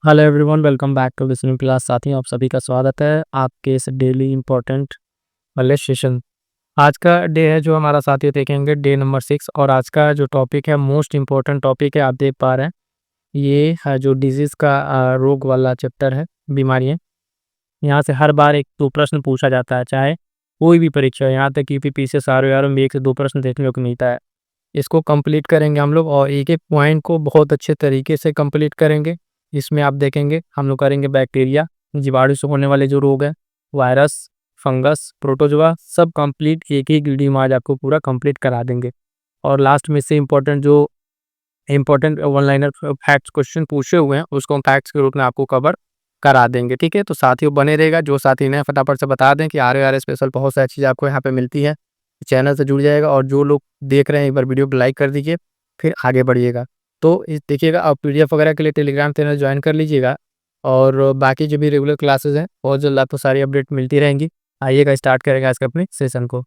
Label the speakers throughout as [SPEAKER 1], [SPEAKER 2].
[SPEAKER 1] Hello everyone, welcome back to this new class. साथियों, आप सभी का स्वागत है आपके इस डेली इम्पोर्टेंट वाले सेशन। आज का डे है जो हमारा साथियों देखेंगे डे नंबर 6। और आज का जो टॉपिक है मोस्ट इम्पोर्टेंट टॉपिक है, आप देख पा रहे हैं। ये है जो डिजीज़ का रोग वाला चैप्टर है, बीमारियाँ। यहाँ से हर बार एक दो प्रश्न पूछा जाता है, चाहे कोई भी परीक्षा हो। यहाँ तक यूपी से आर में एक से दो प्रश्न देखने को मिलता है। इसको कंप्लीट करेंगे हम लोग और एक-एक पॉइंट को बहुत अच्छे तरीके से कंप्लीट करेंगे। इसमें आप देखेंगे हम लोग करेंगे बैक्टीरिया, जीवाणु से होने वाले जो रोग हैं, वायरस, फंगस, प्रोटोजोआ, सब कंप्लीट एक-एक वीडियो में आज आपको पूरा कंप्लीट करा देंगे। और लास्ट में से important one liner facts question पूछे हुए हैं, उसको हम फैक्ट्स के रूप में आपको कवर करा देंगे। ठीक है, तो साथियों बने रहेगा। जो साथी नए फटाफट से बता दें कि आर स्पेशल बहुत सारी चीज़ आपको यहाँ पे मिलती है। चैनल से जुड़ जाएगा और जो लोग देख रहे हैं एक बार वीडियो को लाइक कर दीजिए, फिर आगे बढ़िएगा। तो इस देखिएगा, आप पीडीएफ वगैरह के लिए टेलीग्राम चैनल ज्वाइन कर लीजिएगा और बाकी जो भी रेगुलर क्लासेस हैं बहुत जल्द आपको सारी अपडेट मिलती रहेंगी। आइएगा, स्टार्ट करेंगे आज के अपने सेशन को।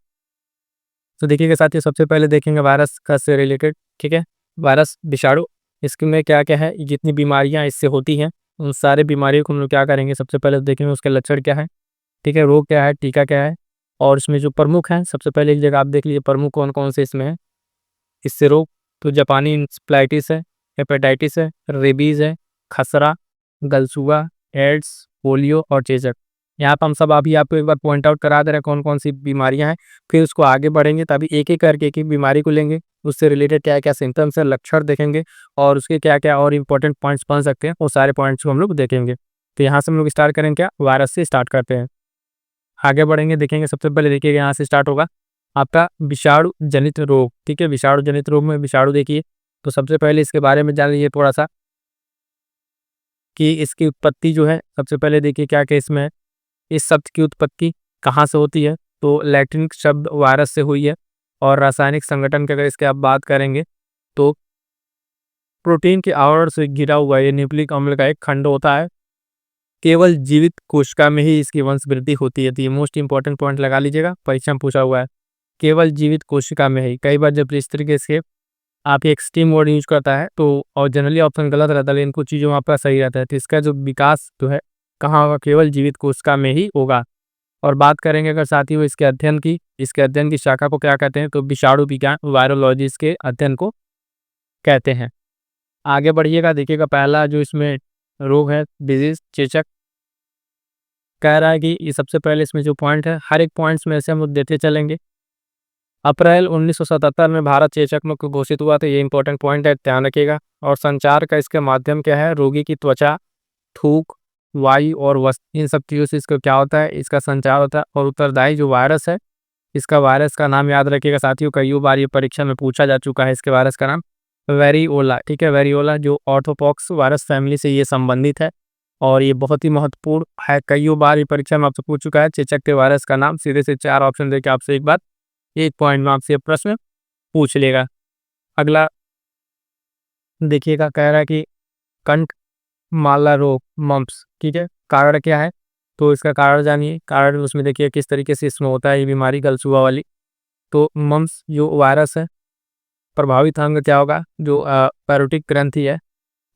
[SPEAKER 1] तो देखिएगा साथियों, सबसे पहले देखेंगे वायरस का से रिलेटेड। ठीक है, वायरस विषाणु, इसमें क्या क्या है, जितनी बीमारियां इससे होती हैं उन सारे बीमारियों को हम लोग क्या करेंगे, सबसे पहले देखेंगे उसके लक्षण क्या है। ठीक है, रोग क्या है, टीका क्या है, और इसमें जो प्रमुख हैं, सबसे पहले एक जगह आप देख लीजिए प्रमुख कौन कौन से इसमें है इससे रोग। तो जापानी इंसेफ्लाइटिस है, हेपेटाइटिस है, रेबीज है, खसरा, गलसुआ, एड्स, पोलियो और चेचक। यहाँ पर हम सब अभी आपको एक बार पॉइंट आउट करा दे रहे हैं कौन कौन सी बीमारियां हैं। फिर उसको आगे बढ़ेंगे तभी एक एक करके एक एक बीमारी को लेंगे, उससे रिलेटेड क्या क्या सिम्टम्स है, लक्षण देखेंगे और उसके क्या क्या और इंपॉर्टेंट पॉइंट्स बन सकते हैं, वो सारे पॉइंट्स को हम लोग देखेंगे। तो यहाँ से हम लोग स्टार्ट करेंगे, क्या वायरस से स्टार्ट करते हैं। आगे बढ़ेंगे, देखेंगे सबसे पहले देखिएगा यहाँ से स्टार्ट होगा आपका विषाणु जनित रोग। ठीक है, विषाणु जनित रोग में विषाणु देखिए, तो सबसे पहले इसके बारे में जान लीजिए थोड़ा सा कि इसकी उत्पत्ति जो है, सबसे पहले देखिए क्या क्या इसमें है। इस शब्द की उत्पत्ति कहाँ से होती है, तो लैटिन शब्द वायरस से हुई है। और रासायनिक संगठन की अगर इसके आप बात करेंगे तो प्रोटीन के आवरण से घिरा हुआ ये न्यूक्लिक अम्ल का एक खंड होता है। केवल जीवित कोशिका में ही इसकी वंशवृद्धि होती है। तो ये मोस्ट इंपॉर्टेंट पॉइंट लगा लीजिएगा, परीक्षा में पूछा हुआ है। केवल जीवित कोशिका में ही, कई बार जब इस तरीके से आप ये एक्सट्रीम वर्ड यूज करता है तो और जनरली ऑप्शन गलत रहता है, लेकिन कुछ चीज़ों में आपका सही रहता है। तो इसका जो विकास जो है कहाँ होगा, केवल जीवित कोशिका में ही होगा। और बात करेंगे अगर साथियों इसके अध्ययन की शाखा को क्या कहते हैं, तो विषाणु विज्ञान, वायरोलॉजी इसके अध्ययन को कहते हैं। आगे बढ़िएगा, देखिएगा पहला जो इसमें रोग है डिजीज, चेचक। कह रहा है कि ये सबसे पहले इसमें जो पॉइंट है, हर एक पॉइंट्स में से हम लोग देते चलेंगे। अप्रैल 1977 में भारत चेचक मुक्त घोषित हुआ था, ये इंपॉर्टेंट पॉइंट है, ध्यान रखिएगा। और संचार का इसका माध्यम क्या है, रोगी की त्वचा, थूक, वायु और वस्त्र, इन सब चीज़ों से इसका क्या होता है, इसका संचार होता है। और उत्तरदायी जो वायरस है, इसका वायरस का नाम याद रखिएगा साथियों, कई बार ये परीक्षा में पूछा जा चुका है। इसके वायरस का नाम वेरिओला। ठीक है, वेरिओला जो ऑर्थोपॉक्स वायरस फैमिली से ये संबंधित है और ये बहुत ही महत्वपूर्ण है। कई बार ये परीक्षा में आपसे पूछ चुका है। चेचक के वायरस का नाम सीधे से 4 ऑप्शन देके आपसे एक बार एक पॉइंट में आपसे प्रश्न पूछ लेगा। अगला देखिएगा, कह रहा है कि कंठ माला रोग, मम्प्स। ठीक है, कारण क्या है, तो इसका कारण जानिए। कारण उसमें देखिए किस तरीके से इसमें होता है ये बीमारी, गलसुआ वाली। तो मम्प्स जो वायरस है, प्रभावित अंग क्या होगा, जो पैरोटिक ग्रंथि है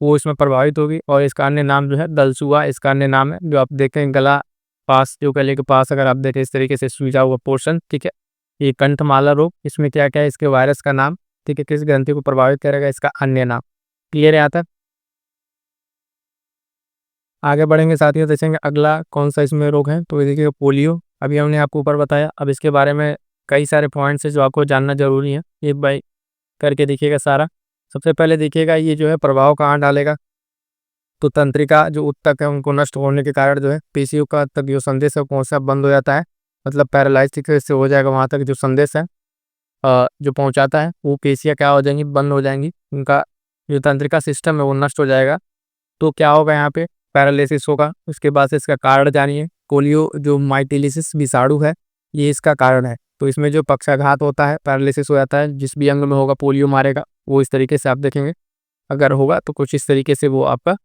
[SPEAKER 1] वो इसमें प्रभावित होगी। और इसका अन्य नाम जो है दलसुआ, इसका अन्य नाम है। जो आप देखें गला पास, जो गले के पास अगर आप देखें इस तरीके से सूजा हुआ पोर्शन, ठीक है, ये कंठमाला रोग। इसमें क्या क्या है, इसके वायरस का नाम, ठीक है, किस ग्रंथि को प्रभावित करेगा, इसका अन्य नाम। क्लियर है यहाँ तक। आगे बढ़ेंगे साथियों, देखेंगे अगला कौन सा इसमें रोग है, तो ये देखिएगा पोलियो। अभी हमने आपको ऊपर बताया, अब इसके बारे में कई सारे पॉइंट्स है जो आपको जानना जरूरी है, एक बाई करके देखिएगा सारा। सबसे पहले देखिएगा ये जो है प्रभाव कहाँ डालेगा, तो तंत्रिका जो उत्तक है उनको नष्ट होने के कारण जो है पेशियों का तक जो संदेश है पहुंचना बंद हो जाता है। मतलब पैरालाइज से हो जाएगा, वहां तक जो संदेश है जो पहुंचाता है वो पेशियां क्या हो जाएंगी, बंद हो जाएंगी, उनका जो तंत्रिका सिस्टम है वो नष्ट हो जाएगा। तो क्या होगा, यहाँ पे पैरालिसिस होगा। उसके बाद से इसका कारण जानिए। पोलियो जो माइटिलिसिस विषाणु है ये इसका कारण है। तो इसमें जो पक्षाघात होता है, पैरालिसिस हो जाता है, जिस भी अंग में होगा पोलियो मारेगा, वो इस तरीके से आप देखेंगे अगर होगा तो कुछ इस तरीके से वो आपका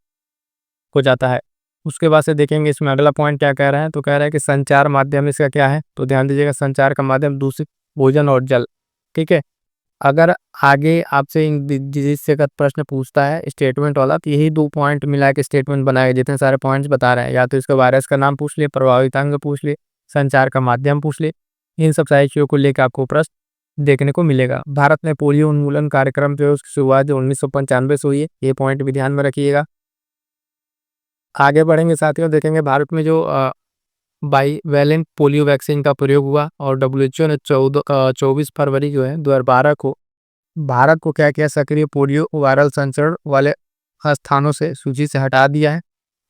[SPEAKER 1] हो जाता है। उसके बाद से देखेंगे इसमें अगला पॉइंट क्या कह रहा है, तो कह रहा है कि संचार माध्यम इसका क्या है, तो ध्यान दीजिएगा, संचार का माध्यम दूषित भोजन और जल। ठीक है, अगर आगे आपसे इन डिजीज से अगर प्रश्न पूछता है स्टेटमेंट वाला, तो यही 2 पॉइंट मिला के स्टेटमेंट बनाएगा, जितने सारे पॉइंट्स बता रहे हैं। या तो इसका वायरस का नाम पूछ ले, प्रभावित अंग पूछ ले, संचार का माध्यम पूछ ले, इन सब सारी चीज़ों को लेकर आपको प्रश्न देखने को मिलेगा। भारत में पोलियो उन्मूलन कार्यक्रम जो है उसकी शुरुआत जो 1995 से हुई है, ये पॉइंट भी ध्यान में रखिएगा। आगे बढ़ेंगे साथियों, देखेंगे भारत में जो बाईवैलेंट पोलियो वैक्सीन का प्रयोग हुआ और डब्ल्यूएचओ ने 24 फरवरी जो है 2012 को भारत को क्या किया, सक्रिय पोलियो वायरल संचरण वाले स्थानों से सूची से हटा दिया है।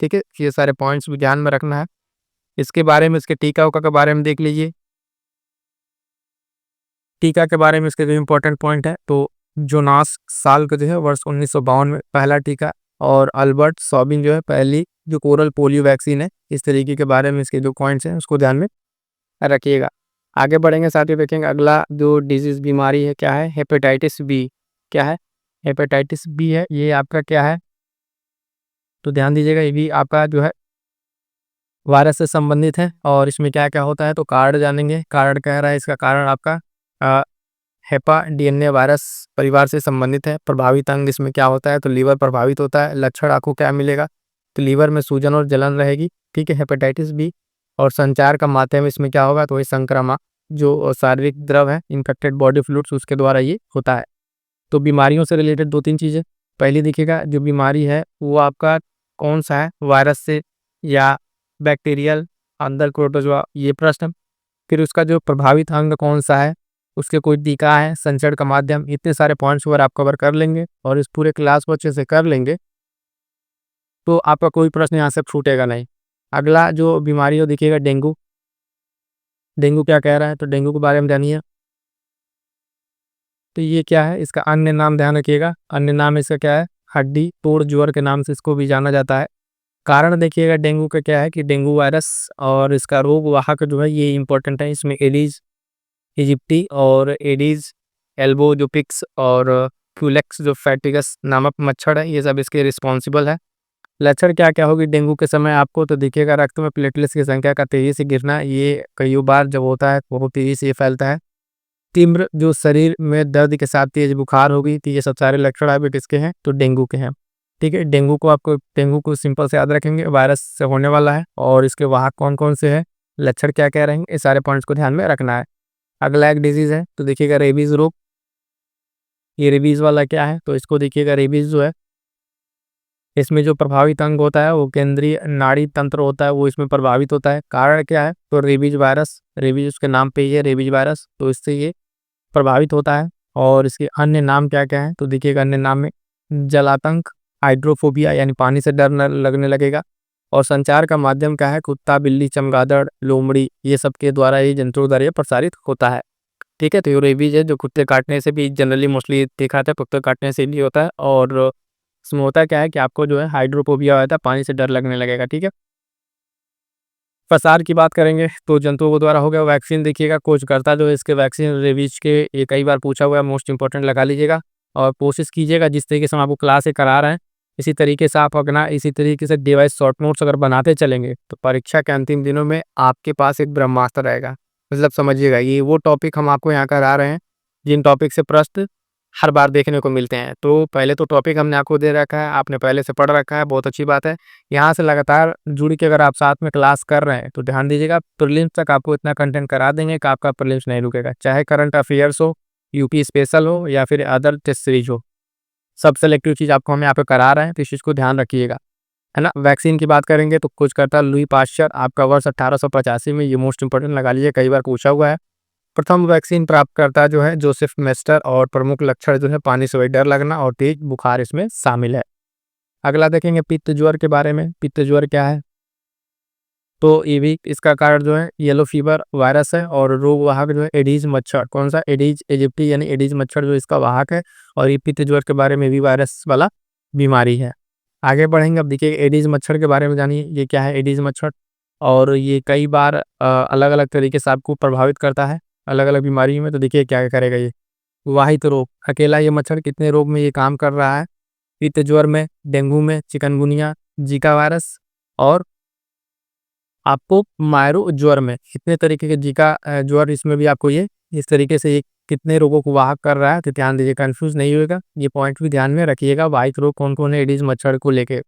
[SPEAKER 1] ठीक है, ये सारे पॉइंट्स भी ध्यान में रखना है। इसके बारे में, इसके टीका उका के बारे में देख लीजिए। टीका के बारे में इसके जो इम्पोर्टेंट पॉइंट है, तो जोनास साल का जो है वर्ष 1952 में पहला टीका, और अल्बर्ट सॉबिन जो है पहली जो ओरल पोलियो वैक्सीन है। इस तरीके के बारे में इसके जो पॉइंट्स हैं उसको ध्यान में रखिएगा। आगे बढ़ेंगे साथियों, देखेंगे अगला जो डिजीज बीमारी है क्या है, हेपेटाइटिस बी। क्या है, हेपेटाइटिस बी है, ये आपका क्या है, तो ध्यान दीजिएगा, ये भी आपका जो है वायरस से संबंधित है। और इसमें क्या क्या होता है, तो कारण जानेंगे। कारण कह रहा है, इसका कारण आपका हेपा डीएनए वायरस परिवार से संबंधित है। प्रभावित अंग इसमें क्या होता है, तो लीवर प्रभावित होता है। लक्षण आपको क्या मिलेगा, तो लीवर में सूजन और जलन रहेगी। ठीक है, हेपेटाइटिस बी। और संचार का माध्यम इसमें क्या होगा, तो वही संक्रामक जो शारीरिक द्रव है, इन्फेक्टेड बॉडी फ्लूइड्स, उसके द्वारा ये होता है। तो बीमारियों से रिलेटेड 2-3 चीज़ें। पहली देखिएगा, जो बीमारी है वो आपका कौन सा है, वायरस से या बैक्टीरियल, अंदर प्रोटोजोआ, ये प्रश्न। फिर उसका जो प्रभावित अंग कौन सा है, उसके कोई टीका है, संचरण का माध्यम, इतने सारे पॉइंट्स पर आप कवर कर लेंगे और इस पूरे क्लास को अच्छे से कर लेंगे, तो आपका कोई प्रश्न यहाँ से छूटेगा नहीं। अगला जो बीमारी हो देखिएगा, डेंगू। डेंगू क्या कह रहा है, तो डेंगू के बारे में जानिए। तो ये क्या है, इसका अन्य नाम ध्यान रखिएगा। अन्य नाम इसका क्या है, हड्डी तोड़ ज्वर के नाम से इसको भी जाना जाता है। कारण देखिएगा डेंगू का क्या है, कि डेंगू वायरस और इसका रोग वाहक जो है ये इंपॉर्टेंट है। इसमें एडीज इजिप्टी और एडीज एल्बोजोपिक्स और फ्यूलेक्स जो फैटिगस नामक मच्छर है, ये सब इसके रिस्पॉन्सिबल है। लक्षण क्या क्या होगी डेंगू के समय आपको, तो देखिएगा रक्त में प्लेटलेट्स की संख्या का तेजी से गिरना, ये कई बार जब होता है बहुत तेजी से ये फैलता है। तीव्र जो शरीर में दर्द के साथ तेज बुखार होगी, तो ये सब सारे लक्षण आप किसके हैं, तो डेंगू के हैं। ठीक है, डेंगू को सिंपल से याद रखेंगे, वायरस से होने वाला है और इसके वाहक कौन कौन से हैं, लक्षण क्या क्या रहेंगे, ये सारे पॉइंट्स को ध्यान में रखना है। अगला एक डिजीज है, तो देखिएगा रेबीज रोग। ये रेबीज वाला क्या है, तो इसको देखिएगा, रेबीज जो है इसमें जो प्रभावित अंग होता है वो केंद्रीय नाड़ी तंत्र होता है, वो इसमें प्रभावित होता है। कारण क्या है, तो रेबीज वायरस, रेबीज उसके नाम पे ही है, रेबीज वायरस, तो इससे ये प्रभावित होता है। और इसके अन्य नाम क्या क्या है, तो देखिएगा अन्य नाम में जलातंक, हाइड्रोफोबिया यानी पानी से डर लगने लगेगा। और संचार का माध्यम क्या है, कुत्ता, बिल्ली, चमगादड़, लोमड़ी, ये सब के द्वारा ये जंतुओं द्वारा ये प्रसारित होता है। ठीक है, तो ये रेबीज है जो कुत्ते काटने से भी जनरली मोस्टली देखा जाता है, कुत्ते काटने से भी होता है। और इसमें होता क्या है कि आपको जो है हाइड्रोफोबिया होता है, पानी से डर लगने लगेगा। ठीक है, प्रसार की बात करेंगे तो जंतुओं के द्वारा हो गया। वैक्सीन देखिएगा, खोजकर्ता जो है इसके वैक्सीन रेबीज के, ये कई बार पूछा हुआ है, मोस्ट इंपॉर्टेंट लगा लीजिएगा। और कोशिश कीजिएगा जिस तरीके से हम आपको क्लास से करा रहे हैं इसी तरीके से आप अपना इसी तरीके से डिवाइस शॉर्ट नोट्स अगर बनाते चलेंगे, तो परीक्षा के अंतिम दिनों में आपके पास एक ब्रह्मास्त्र रहेगा। मतलब समझिएगा, ये वो टॉपिक हम आपको यहाँ करा रहे हैं जिन टॉपिक से प्रश्न हर बार देखने को मिलते हैं। तो पहले तो टॉपिक हमने आपको दे रखा है, आपने पहले से पढ़ रखा है, बहुत अच्छी बात है। यहाँ से लगातार जुड़ के अगर आप साथ में क्लास कर रहे हैं, तो ध्यान दीजिएगा, प्रीलिम्स तक आपको इतना कंटेंट करा देंगे कि आपका प्रीलिम्स नहीं रुकेगा। चाहे करंट अफेयर्स हो, यूपी स्पेशल हो, या फिर अदर टेस्ट सीरीज हो, सब सेलेक्टिव चीज़ आपको हम यहाँ पे करा रहे हैं, तो इस चीज़ को ध्यान रखिएगा, है ना। वैक्सीन की बात करेंगे तो कुछ करता लुई पाश्चर, आपका वर्ष 1885 में, ये मोस्ट इंपॉर्टेंट लगा लीजिए, कई बार पूछा हुआ है। प्रथम वैक्सीन प्राप्तकर्ता जो है जोसेफ मेस्टर, और प्रमुख लक्षण जो है पानी से डर लगना और तेज बुखार इसमें शामिल है। अगला देखेंगे पित्त ज्वर के बारे में। पित्त ज्वर क्या है, तो ये भी इसका कारण जो है येलो फीवर वायरस है, और रोग वाहक जो है एडीज मच्छर, कौन सा, एडीज इजिप्टी यानी एडीज मच्छर जो इसका वाहक है। और ये पित्त ज्वर के बारे में भी वायरस वाला बीमारी है। आगे बढ़ेंगे, अब देखिए एडीज मच्छर के बारे में जानिए, ये क्या है एडीज मच्छर। और ये कई बार अलग अलग तरीके से आपको प्रभावित करता है अलग अलग बीमारी में। तो देखिए क्या क्या करेगा ये, वाहित रोग, अकेला ये मच्छर कितने रोग में ये काम कर रहा है, पित्त ज्वर में, डेंगू में, चिकनगुनिया, जीका वायरस, और आपको मायरो ज्वर में, इतने तरीके के जीका ज्वर, इसमें भी आपको ये इस तरीके से ये कितने रोगों को वाहक कर रहा है, तो ध्यान दीजिए, कंफ्यूज नहीं होएगा, ये पॉइंट भी ध्यान में रखिएगा। वाहिक रोग कौन कौन है एडिस मच्छर को लेके।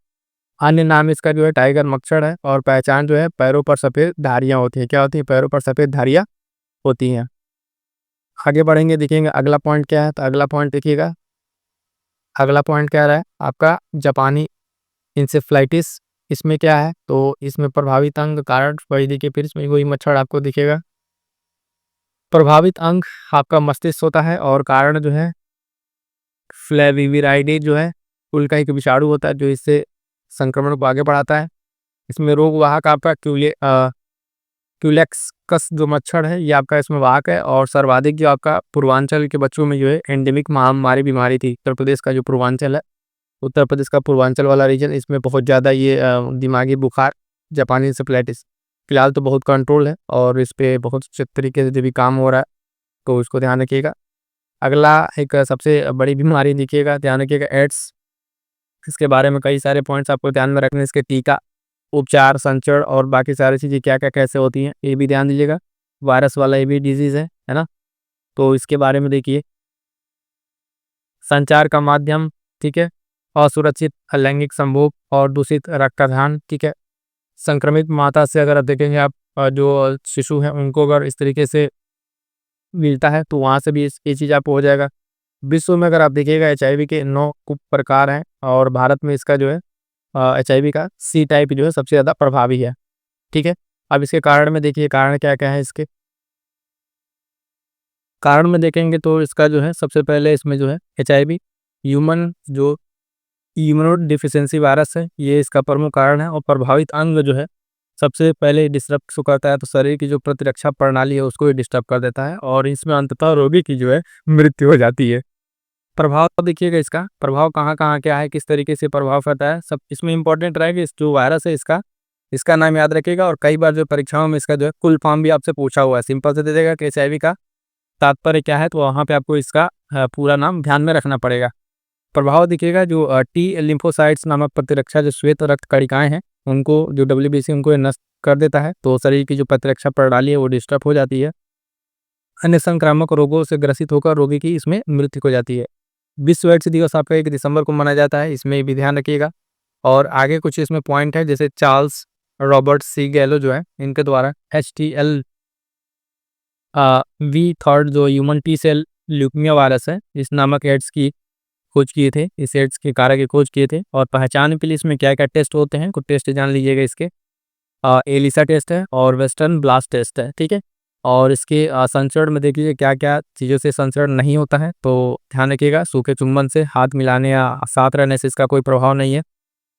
[SPEAKER 1] अन्य नाम इसका जो है टाइगर मच्छर है, और पहचान जो है पैरों पर सफ़ेद धारियाँ होती हैं। क्या होती हैं? पैरों पर सफ़ेद धारियाँ होती हैं। आगे बढ़ेंगे, देखेंगे अगला पॉइंट क्या है। तो अगला पॉइंट देखिएगा, अगला पॉइंट क्या रहा है आपका, जापानी इंसेफ्लाइटिस। इसमें क्या है, तो इसमें प्रभावित अंग कारण वही देखिए, फिर इसमें वही मच्छर आपको दिखेगा। प्रभावित अंग आपका मस्तिष्क होता है, और कारण जो है फ्लेविविराइडेज जो है कुल का एक विषाणु होता है, जो इससे संक्रमण को आगे बढ़ाता है। इसमें रोग वाहक आपका क्यूलेक्सकस जो मच्छर है, ये आपका इसमें वाहक है। और सर्वाधिक जो आपका पूर्वांचल के बच्चों में जो है एंडेमिक महामारी बीमारी थी। उत्तर प्रदेश का जो पूर्वांचल है, उत्तर प्रदेश का पूर्वांचल वाला रीजन, इसमें बहुत ज़्यादा ये दिमागी बुखार जापानी इंसेफ्लाइटिस फिलहाल तो बहुत कंट्रोल है, और इस पे बहुत अच्छे तरीके से जो भी काम हो रहा है, तो उसको ध्यान रखिएगा। अगला एक सबसे बड़ी बीमारी देखिएगा, ध्यान रखिएगा, एड्स। इसके बारे में कई सारे पॉइंट्स आपको ध्यान में रखने, इसके टीका, उपचार, संचरण और बाकी सारी चीज़ें क्या क्या कैसे होती हैं, ये भी ध्यान दीजिएगा। वायरस वाला ये भी डिजीज़ है ना? तो इसके बारे में देखिए, संचार का माध्यम, ठीक है, असुरक्षित लैंगिक संभोग और दूषित रक्तदान, ठीक है। संक्रमित माता से अगर आप देखेंगे, आप जो शिशु हैं उनको अगर इस तरीके से मिलता है, तो वहाँ से भी ये चीज़ आपको हो जाएगा। विश्व में अगर आप देखिएगा, एचआईवी के 9 उप प्रकार हैं, और भारत में इसका जो है एचआईवी का सी टाइप जो है सबसे ज़्यादा प्रभावी है, ठीक है। अब इसके कारण में देखिए, कारण क्या क्या है इसके। कारण में देखेंगे तो इसका जो है सबसे पहले इसमें जो है एचआईवी ह्यूमन जो इम्यूनो डिफिशियंसी वायरस है, ये इसका प्रमुख कारण है। और प्रभावित अंग जो है सबसे पहले डिस्टर्ब शो करता है, तो शरीर की जो प्रतिरक्षा प्रणाली है उसको भी डिस्टर्ब कर देता है, और इसमें अंततः रोगी की जो है मृत्यु हो जाती है। प्रभाव देखिएगा, इसका प्रभाव कहाँ कहाँ क्या है, किस तरीके से प्रभाव करता है, सब इसमें इंपॉर्टेंट रहेगा। इस जो वायरस है इसका इसका नाम याद रखिएगा, और कई बार जो परीक्षाओं में इसका जो है फुल फॉर्म भी आपसे पूछा हुआ है, सिंपल से दे देगा कि एचआईवी का तात्पर्य क्या है, तो वहाँ पे आपको इसका पूरा नाम ध्यान में रखना पड़ेगा। प्रभाव देखिएगा, जो टी लिम्फोसाइट्स नामक प्रतिरक्षा जो श्वेत रक्त कणिकाएं हैं, उनको जो डब्ल्यूबीसी उनको ये नष्ट कर देता है, तो शरीर की जो प्रतिरक्षा प्रणाली है वो डिस्टर्ब हो जाती है। अन्य संक्रामक रोगों से ग्रसित होकर रोगी की इसमें मृत्यु हो जाती है। विश्व एड्स दिवस आपका 1 दिसंबर को मनाया जाता है, इसमें भी ध्यान रखिएगा। और आगे कुछ इसमें पॉइंट है, जैसे चार्ल्स रॉबर्ट सी गैलो जो है, इनके द्वारा HTL V3 जो human T cell leukaemia virus है, इस नामक एड्स की खोज किए थे, इस एड्स के कारक की खोज किए थे। और पहचान के लिए इसमें क्या क्या टेस्ट होते हैं, कुछ टेस्ट जान लीजिएगा इसके। एलिसा टेस्ट है, और वेस्टर्न ब्लास्ट टेस्ट है, ठीक है। और इसके संचरण में देख लीजिए क्या क्या चीज़ों से संचरण नहीं होता है, तो ध्यान रखिएगा। सूखे चुंबन से, हाथ मिलाने या साथ रहने से इसका कोई प्रभाव नहीं है।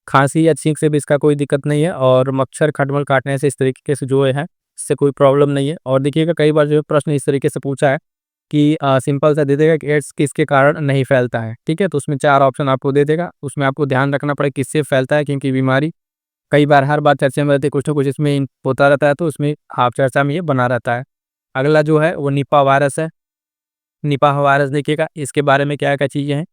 [SPEAKER 1] खांसी या छींक से भी इसका कोई दिक्कत नहीं है, और मच्छर खटमल काटने से इस तरीके से जो है इससे कोई प्रॉब्लम नहीं है। और देखिएगा, कई बार जो प्रश्न इस तरीके से पूछा है कि सिंपल सा दे देगा कि एड्स किसके कारण नहीं फैलता है, ठीक है। तो उसमें 4 ऑप्शन आपको दे देगा, उसमें आपको ध्यान रखना पड़ेगा किससे फैलता है, क्योंकि बीमारी कई बार हर बार चर्चा में रहती है, कुछ ना कुछ इसमें होता रहता है, तो उसमें आप चर्चा में ये बना रहता है। अगला जो है वो निपा वायरस है। निपा वायरस देखिएगा, इसके बारे में क्या क्या चीज़ें हैं।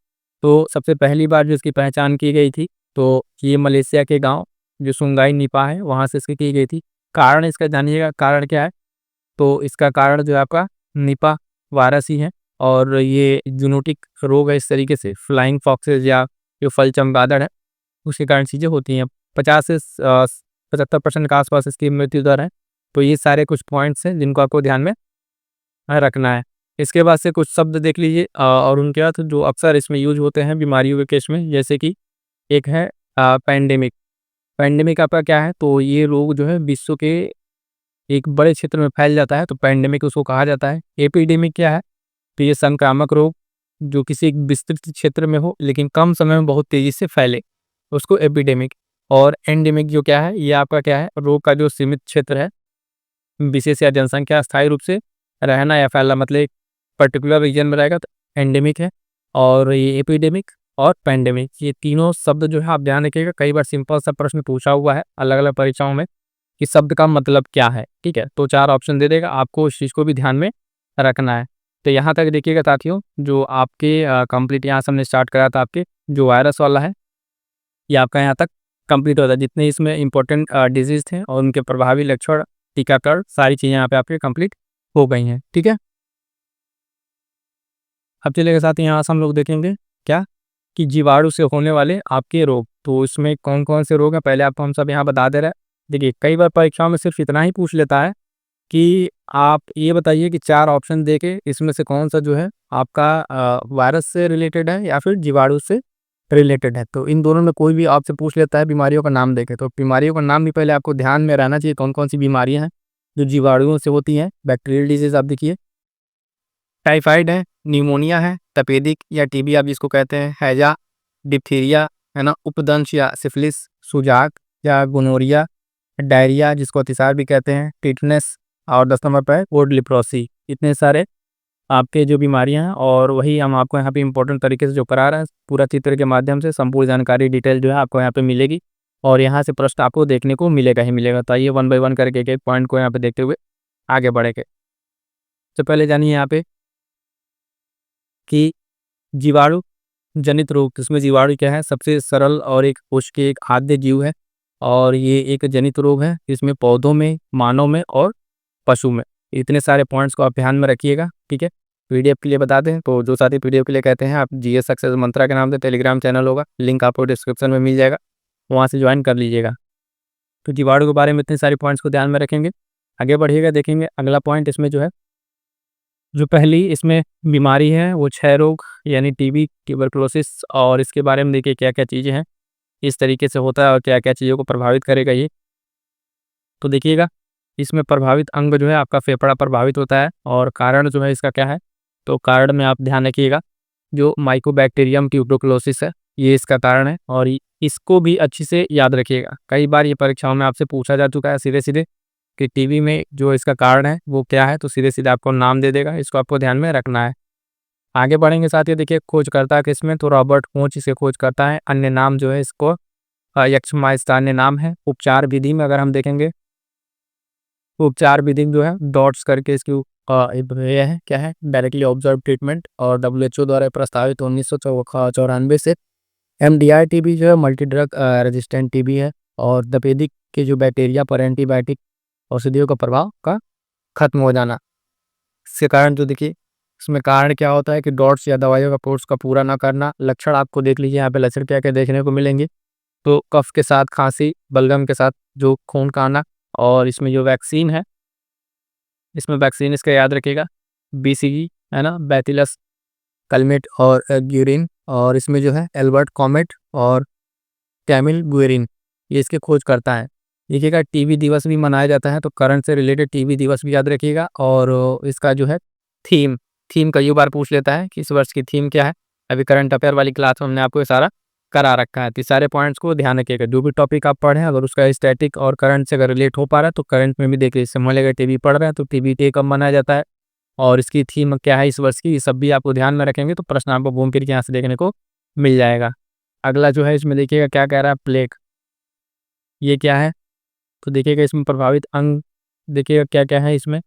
[SPEAKER 1] तो सबसे पहली बार जो इसकी पहचान की गई थी, तो ये मलेशिया के गांव जो सुंगाई निपा है, वहाँ से इसकी की गई थी। कारण इसका जानिएगा, कारण क्या है, तो इसका कारण जो है आपका निपा वायरस ही है। और ये जूनोटिक रोग है, इस तरीके से फ्लाइंग फॉक्सेस या जो फल चमगादड़ है, उसके कारण चीज़ें होती हैं। 50 से 75% के आसपास इसकी मृत्यु दर है। तो ये सारे कुछ पॉइंट्स हैं जिनको आपको ध्यान में रखना है। इसके बाद से कुछ शब्द देख लीजिए, और उनके अर्थ जो अक्सर इसमें यूज होते हैं बीमारियों के केस में, जैसे कि एक है पैंडेमिक। पैंडेमिक आपका क्या है, तो ये रोग जो है विश्व के एक बड़े क्षेत्र में फैल जाता है, तो पैंडेमिक उसको कहा जाता है। एपिडेमिक क्या है, तो ये संक्रामक रोग जो किसी एक विस्तृत क्षेत्र में हो लेकिन कम समय में बहुत तेजी से फैले, उसको एपिडेमिक। और एंडेमिक जो क्या है, ये आपका क्या है, रोग का जो सीमित क्षेत्र है, विशेष या जनसंख्या स्थायी रूप से रहना या फैलना, मतलब एक पर्टिकुलर रीजन में रहेगा, तो एंडेमिक है। और ये एपिडेमिक और पैंडेमिक, ये तीनों शब्द जो है आप ध्यान रखिएगा। कई बार सिंपल सा प्रश्न पूछा हुआ है अलग अलग परीक्षाओं में कि शब्द का मतलब क्या है, ठीक है। तो 4 ऑप्शन दे देगा, आपको उस चीज़ को भी ध्यान में रखना है। तो यहाँ तक देखिएगा साथियों, जो आपके कंप्लीट यहाँ से हमने स्टार्ट करा था, आपके जो वायरस वाला है, ये आपका यहाँ तक कंप्लीट होता है। जितने इसमें इंपॉर्टेंट डिजीज थे और उनके प्रभावी लक्षण, टीकाकरण, सारी चीज़ें यहाँ पे आपके कंप्लीट हो गई हैं, ठीक है। अब चलिएगा साथ ही यहाँ से हम लोग देखेंगे क्या कि जीवाणु से होने वाले आपके रोग। तो इसमें कौन कौन से रोग हैं पहले आपको हम सब यहाँ बता दे रहे हैं। देखिए कई बार परीक्षाओं में सिर्फ इतना ही पूछ लेता है कि आप ये बताइए कि 4 ऑप्शन देके इसमें से कौन सा जो है आपका वायरस से रिलेटेड है या फिर जीवाणु से रिलेटेड है। तो इन दोनों में कोई भी आपसे पूछ लेता है बीमारियों का नाम देके, तो बीमारियों का नाम भी पहले आपको ध्यान में रहना चाहिए कौन कौन सी बीमारियां हैं जो जीवाणुओं से होती हैं। बैक्टीरियल डिजीज आप देखिए, टाइफाइड है, निमोनिया है, तपेदिक या टीबी आप जिसको कहते हैं, हैजा, डिप्थीरिया है ना, उपदंश या सिफिलिस, सुजाक या गोनोरिया, डायरिया जिसको अतिसार भी कहते हैं, टिटनेस, और 10 नंबर पर वुड लेप्रोसी। इतने सारे आपके जो बीमारियां हैं और वही हम आपको यहाँ पे इंपॉर्टेंट तरीके से जो करा रहे हैं पूरा चित्र के माध्यम से संपूर्ण जानकारी डिटेल जो है आपको यहाँ पे मिलेगी और यहाँ से प्रश्न आपको देखने को मिलेगा ही मिलेगा। तो आइए 1 बाय 1 करके एक एक पॉइंट को यहाँ पे देखते हुए आगे बढ़ेंगे। तो पहले जानिए यहाँ पे कि जीवाणु जनित रोग, इसमें जीवाणु क्या है, सबसे सरल और एक कोश के एक आद्य जीव है और ये एक जनित रोग है। इसमें पौधों में, मानव में और पशु में। इतने सारे पॉइंट्स को आप ध्यान में रखिएगा, ठीक है। पीडीएफ के लिए बता दें तो जो साथी पीडीएफ के लिए कहते हैं आप जीएस सक्सेस मंत्रा के नाम से टेलीग्राम चैनल होगा, लिंक आपको डिस्क्रिप्शन में मिल जाएगा, वहाँ से ज्वाइन कर लीजिएगा। तो जीवाणु के बारे में इतने सारे पॉइंट्स को ध्यान में रखेंगे, आगे बढ़िएगा। देखेंगे अगला पॉइंट इसमें जो है, जो पहली इसमें बीमारी है वो क्षय रोग यानी टीबी, ट्यूबरकुलोसिस, और इसके बारे में देखिए क्या क्या चीज़ें हैं, इस तरीके से होता है और क्या क्या चीज़ों को प्रभावित करेगा ये। तो देखिएगा इसमें प्रभावित अंग जो है आपका फेफड़ा प्रभावित होता है और कारण जो है इसका क्या है, तो कारण में आप ध्यान रखिएगा जो माइकोबैक्टीरियम ट्यूबरकुलोसिस है ये इसका कारण है और इसको भी अच्छी से याद रखिएगा। कई बार ये परीक्षाओं में आपसे पूछा जा चुका है सीधे सीधे कि टीबी में जो इसका कारण है वो क्या है, तो सीधे सीधे आपको नाम दे देगा, इसको आपको ध्यान में रखना है। आगे बढ़ेंगे साथ ही देखिए खोजकर्ता किसमें, तो रॉबर्ट कोच इसे खोज करता है। अन्य नाम जो है इसको यक्षमाइस्ता अन्य नाम है। उपचार विधि में अगर हम देखेंगे, उपचार विधि जो है डॉट्स करके इसकी ये है क्या है, डायरेक्टली ऑब्जर्व ट्रीटमेंट, और डब्ल्यूएचओ द्वारा प्रस्तावित 1994 से। एमडीआर टीबी जो है मल्टी ड्रग रेजिस्टेंट टीबी है और तपेदिक के जो बैक्टीरिया पर एंटीबायोटिक औषधियों का प्रभाव का खत्म हो जाना। इसके कारण जो देखिए इसमें कारण क्या होता है कि डॉट्स या दवाइयों का कोर्स का पूरा ना करना। लक्षण आपको देख लीजिए यहाँ पे लक्षण क्या क्या देखने को मिलेंगे, तो कफ के साथ खांसी, बलगम के साथ जो खून का आना, और इसमें जो वैक्सीन है, इसमें वैक्सीन इसका याद रखिएगा बीसीजी है ना, बैसिलस कलमेट और ग्यूरिन, और इसमें जो है एल्बर्ट कॉमेट और कैमिल गुएरिन ये इसके खोज करता है। देखिएगा टीबी दिवस भी मनाया जाता है, तो करंट से रिलेटेड टीबी दिवस भी याद रखिएगा। और इसका जो है थीम, थीम कई बार पूछ लेता है कि इस वर्ष की थीम क्या है, अभी करंट अफेयर वाली क्लास में हमने आपको ये सारा करा रखा है। तो सारे पॉइंट्स को ध्यान रखिएगा, जो भी टॉपिक आप पढ़ें अगर उसका स्टैटिक और करंट से अगर रिलेट हो पा रहा है तो करंट में भी देखिए, इससे मान लीजिए टीबी पढ़ रहे हैं तो टीबी डे कब मनाया जाता है और इसकी थीम क्या है इस वर्ष की, ये सब भी आपको ध्यान में रखेंगे तो प्रश्न आपको घूम फिर के यहाँ से देखने को मिल जाएगा। अगला जो है इसमें देखिएगा क्या कह रहा है, प्लेग ये क्या है, तो देखिएगा इसमें प्रभावित अंग देखिएगा क्या क्या है। इसमें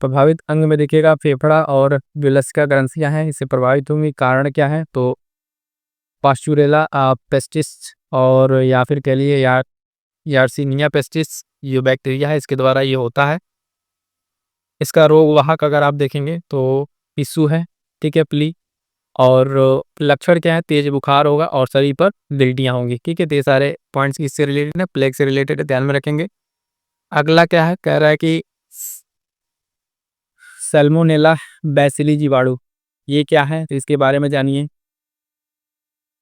[SPEAKER 1] प्रभावित अंग में देखिएगा फेफड़ा और विलसिका ग्रंथियां हैं, इससे प्रभावित होंगी। कारण क्या है, तो पास्चुरेला पेस्टिस और या फिर कह लिए यार्सिनिया पेस्टिस ये बैक्टीरिया है, इसके द्वारा ये होता है। इसका रोग वाहक अगर आप देखेंगे तो पिस्सू है, ठीक है, प्ली, और लक्षण क्या है, तेज बुखार होगा और शरीर पर गिल्टियाँ होंगी, ठीक है। तो ये सारे पॉइंट्स किससे रिलेटेड है, प्लेग से रिलेटेड है, ध्यान में रखेंगे। अगला क्या है, कह रहा है कि सैल्मोनेला बैसिली जीवाणु ये क्या है, तो इसके बारे में जानिए।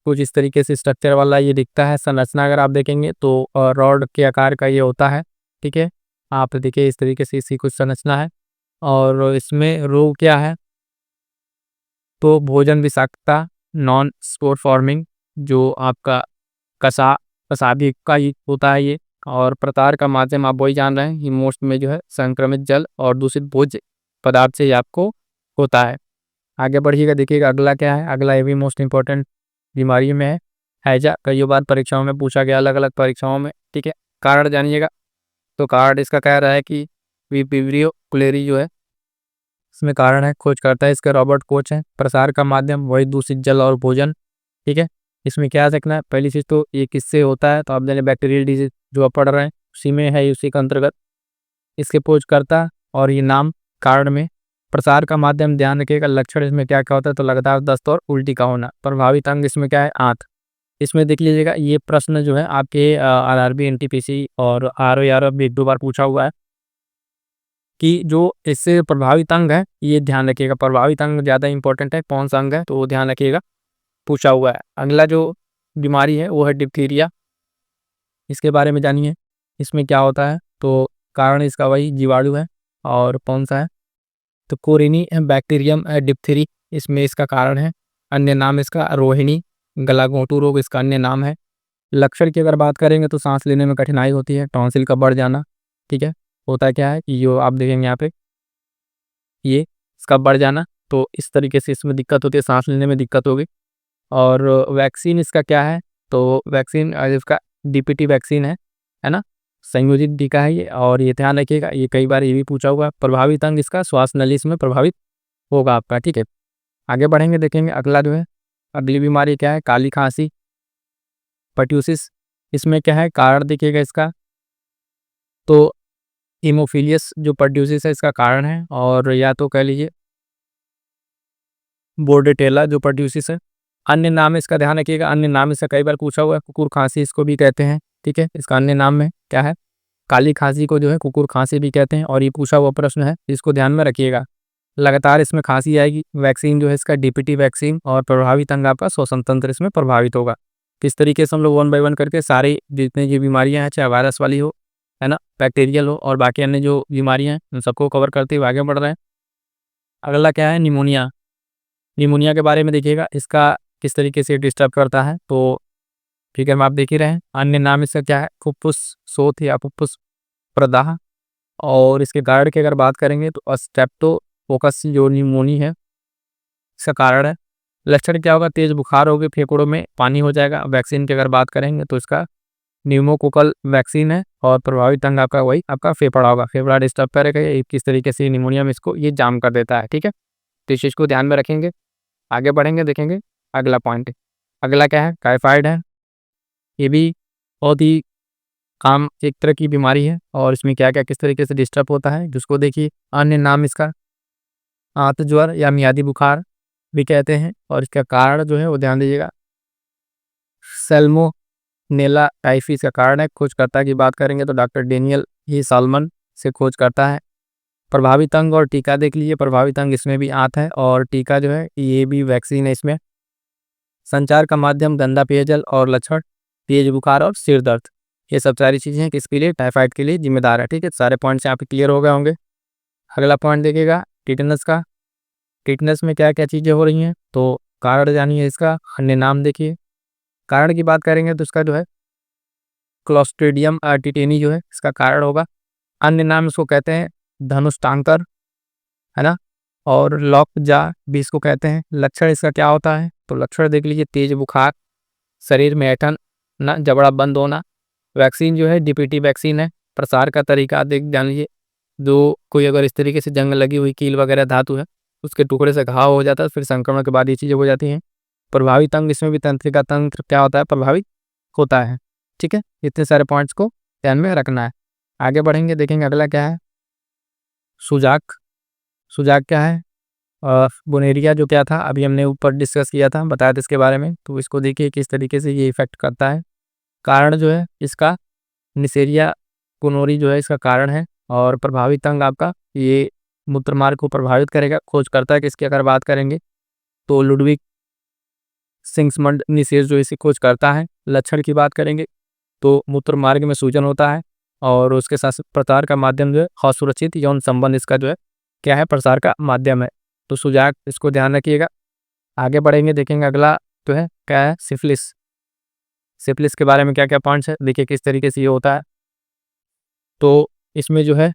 [SPEAKER 1] कुछ इस तरीके से स्ट्रक्चर वाला ये दिखता है। संरचना अगर आप देखेंगे तो रॉड के आकार का ये होता है, ठीक है। आप देखिए इस तरीके से इसकी कुछ संरचना है और इसमें रोग क्या है, तो भोजन विषाक्तता, नॉन स्पोर फॉर्मिंग जो आपका कसाभी का ही होता है ये, और प्रसार का माध्यम आप वही जान रहे हैं, हिमोस्ट में जो है संक्रमित जल और दूषित भोज्य पदार्थ से आपको होता है। आगे बढ़िएगा, देखिएगा अगला क्या है। अगला ये भी मोस्ट इंपॉर्टेंट बीमारी में है हैजा, कई बार परीक्षाओं में पूछा गया, अलग अलग परीक्षाओं में, ठीक है। कारण जानिएगा, तो कारण इसका कह रहा है कि विब्रियो क्लेरी जो है इसमें कारण है, खोज करता है इसका रॉबर्ट कोच है। प्रसार का माध्यम वही दूषित जल और भोजन, ठीक है। इसमें क्या देखना है, पहली चीज़ तो ये किससे होता है, तो आप जानिए बैक्टीरियल डिजीज जो आप पढ़ रहे हैं उसी में है, उसी के अंतर्गत इसके खोज करता और ये नाम कारण में प्रसार का माध्यम ध्यान रखिएगा। लक्षण इसमें क्या क्या होता है, तो लगातार दस्त और उल्टी का होना। प्रभावित अंग इसमें क्या है, आंत। इसमें देख लीजिएगा, ये प्रश्न जो है आपके आरआरबी, एनटीपीसी और आरओ भी 1-2 बार पूछा हुआ है कि जो इससे प्रभावित अंग है, ये ध्यान रखिएगा। प्रभावित अंग ज़्यादा इंपॉर्टेंट है, कौन सा अंग है, तो वो ध्यान रखिएगा, पूछा हुआ है। अगला जो बीमारी है वो है डिप्थीरिया। इसके बारे में जानिए, इसमें क्या होता है, तो कारण इसका वही जीवाणु है। और कौन सा है, तो कोरिनी बैक्टीरियम डिप्थीरी इसमें इसका कारण है। अन्य नाम इसका रोहिणी गलाघोंटू रोग इसका अन्य नाम है। लक्षण की अगर बात करेंगे तो सांस लेने में कठिनाई होती है, टॉन्सिल का बढ़ जाना। ठीक है, होता क्या है कि जो आप देखेंगे यहाँ पे, ये इसका बढ़ जाना, तो इस तरीके से इसमें दिक्कत होती है, सांस लेने में दिक्कत होगी। और वैक्सीन इसका क्या है, तो वैक्सीन इसका डीपीटी वैक्सीन है ना, संयोजित टीका है ये। और ये ध्यान रखिएगा, ये कई बार ये भी पूछा हुआ है। प्रभावित अंग इसका श्वास नली इसमें प्रभावित होगा आपका। ठीक है, आगे बढ़ेंगे, देखेंगे अगला जो है, अगली बीमारी क्या है, काली खांसी पर्ट्यूसिस। इसमें क्या है, कारण देखिएगा इसका, तो हीमोफीलियस जो पर्ट्यूसिस है इसका कारण है। और या तो कह लीजिए बोर्डेटेला जो पर्ट्यूसिस है। अन्य नाम इसका ध्यान रखिएगा, अन्य नाम इसका कई बार पूछा हुआ है, कुकुर खांसी इसको भी कहते हैं। ठीक है, इसका अन्य नाम में क्या है, काली खांसी को जो है कुकुर खांसी भी कहते हैं। और ये पूछा हुआ प्रश्न है, इसको ध्यान में रखिएगा। लगातार इसमें खांसी आएगी। वैक्सीन जो है इसका डीपीटी वैक्सीन। और प्रभावित अंग आपका श्वसन तंत्र इसमें प्रभावित होगा। किस तरीके से हम लोग 1 बाय 1 करके सारी जितनी जो बीमारियां हैं, चाहे वायरस वाली हो, है ना, बैक्टीरियल हो, और बाकी अन्य जो बीमारियां हैं, उन सबको कवर करते हुए आगे बढ़ रहे हैं। अगला क्या है, निमोनिया। निमोनिया के बारे में देखिएगा, इसका किस तरीके से डिस्टर्ब करता है, तो फिगर में आप देख ही रहे हैं। अन्य नाम इसका क्या है, फुफ्फुस शोथ या फुफ्फुस प्रदाह। और इसके कारण की अगर बात करेंगे तो स्ट्रेप्टोकोकस जो निमोनी है इसका कारण है। लक्षण क्या होगा, तेज बुखार होगी, फेफड़ों में पानी हो जाएगा। वैक्सीन की अगर बात करेंगे तो इसका न्यूमोकोकल वैक्सीन है। और प्रभावित अंग आपका वही आपका फेफड़ा होगा, फेफड़ा डिस्टर्ब करेगा। ये किस तरीके से निमोनिया में इसको ये जाम कर देता है। ठीक है, तो इस चीज़ को ध्यान में रखेंगे। आगे बढ़ेंगे, देखेंगे अगला पॉइंट। अगला क्या है, टाइफाइड है। ये भी बहुत ही आम एक तरह की बीमारी है। और इसमें क्या क्या किस तरीके से डिस्टर्ब होता है, जिसको देखिए, अन्य नाम इसका आंत ज्वर या मियादी बुखार भी कहते हैं। और इसका कारण जो है वो ध्यान दीजिएगा, सैल्मोनेला टाइफी का कारण है। खोजकर्ता की बात करेंगे तो डॉक्टर डेनियल ही साल्मन से खोज करता है। प्रभावित अंग और टीका देख लीजिए, प्रभावित अंग इसमें भी आंत है, और टीका जो है ये भी वैक्सीन है इसमें। संचार का माध्यम गंदा पेयजल, और लक्षण तेज बुखार और सिर दर्द। ये सब सारी चीज़ें किसके लिए, टाइफाइड के लिए जिम्मेदार है। ठीक है, सारे पॉइंट्स यहाँ पे क्लियर हो गए होंगे। अगला पॉइंट देखिएगा, टिटनस का। टिटनस में क्या क्या चीज़ें हो रही हैं, तो कारण जानिए इसका, अन्य नाम देखिए। कारण की बात करेंगे तो इसका जो है क्लोस्ट्रीडियम टिटेनी जो है इसका कारण होगा। अन्य नाम इसको कहते हैं धनुष टांकर, है ना, और लॉक जा भी इसको कहते हैं। लक्षण इसका क्या होता है, तो लक्षण देख लीजिए, तेज बुखार, शरीर में ऐंठन ना, जबड़ा बंद होना। वैक्सीन जो है डीपीटी वैक्सीन है। प्रसार का तरीका देख जान लीजिए, जो कोई अगर इस तरीके से जंग लगी हुई कील वगैरह धातु है, उसके टुकड़े से घाव हो जाता है, फिर संक्रमण के बाद ये चीज़ें हो जाती हैं। प्रभावित अंग, इसमें भी तंत्रिका तंत्र क्या होता है, प्रभावित होता है। ठीक है, इतने सारे पॉइंट्स को ध्यान में रखना है। आगे बढ़ेंगे, देखेंगे अगला क्या है, सुजाक। सुजाक क्या है, बुनेरिया जो क्या था, अभी हमने ऊपर डिस्कस किया था, बताया था इसके बारे में। तो इसको देखिए किस तरीके से ये इफेक्ट करता है। कारण जो है इसका निसेरिया गोनोरी जो है इसका कारण है। और प्रभावित अंग आपका ये मूत्र मार्ग को प्रभावित करेगा। खोजकर्ता किसकी अगर बात करेंगे तो लुडविग सिंग्समंड निसेर जो इसे खोज करता है। लक्षण की बात करेंगे तो मूत्र मार्ग में सूजन होता है। और उसके साथ प्रसार का माध्यम जो है असुरक्षित यौन संबंध इसका जो है क्या है, प्रसार का माध्यम है। तो सुजाक, इसको ध्यान रखिएगा। आगे बढ़ेंगे, देखेंगे अगला जो है क्या है, सिफिलिस। सिफिलिस के बारे में क्या क्या पॉइंट्स है, देखिए किस तरीके से ये होता है। तो इसमें जो है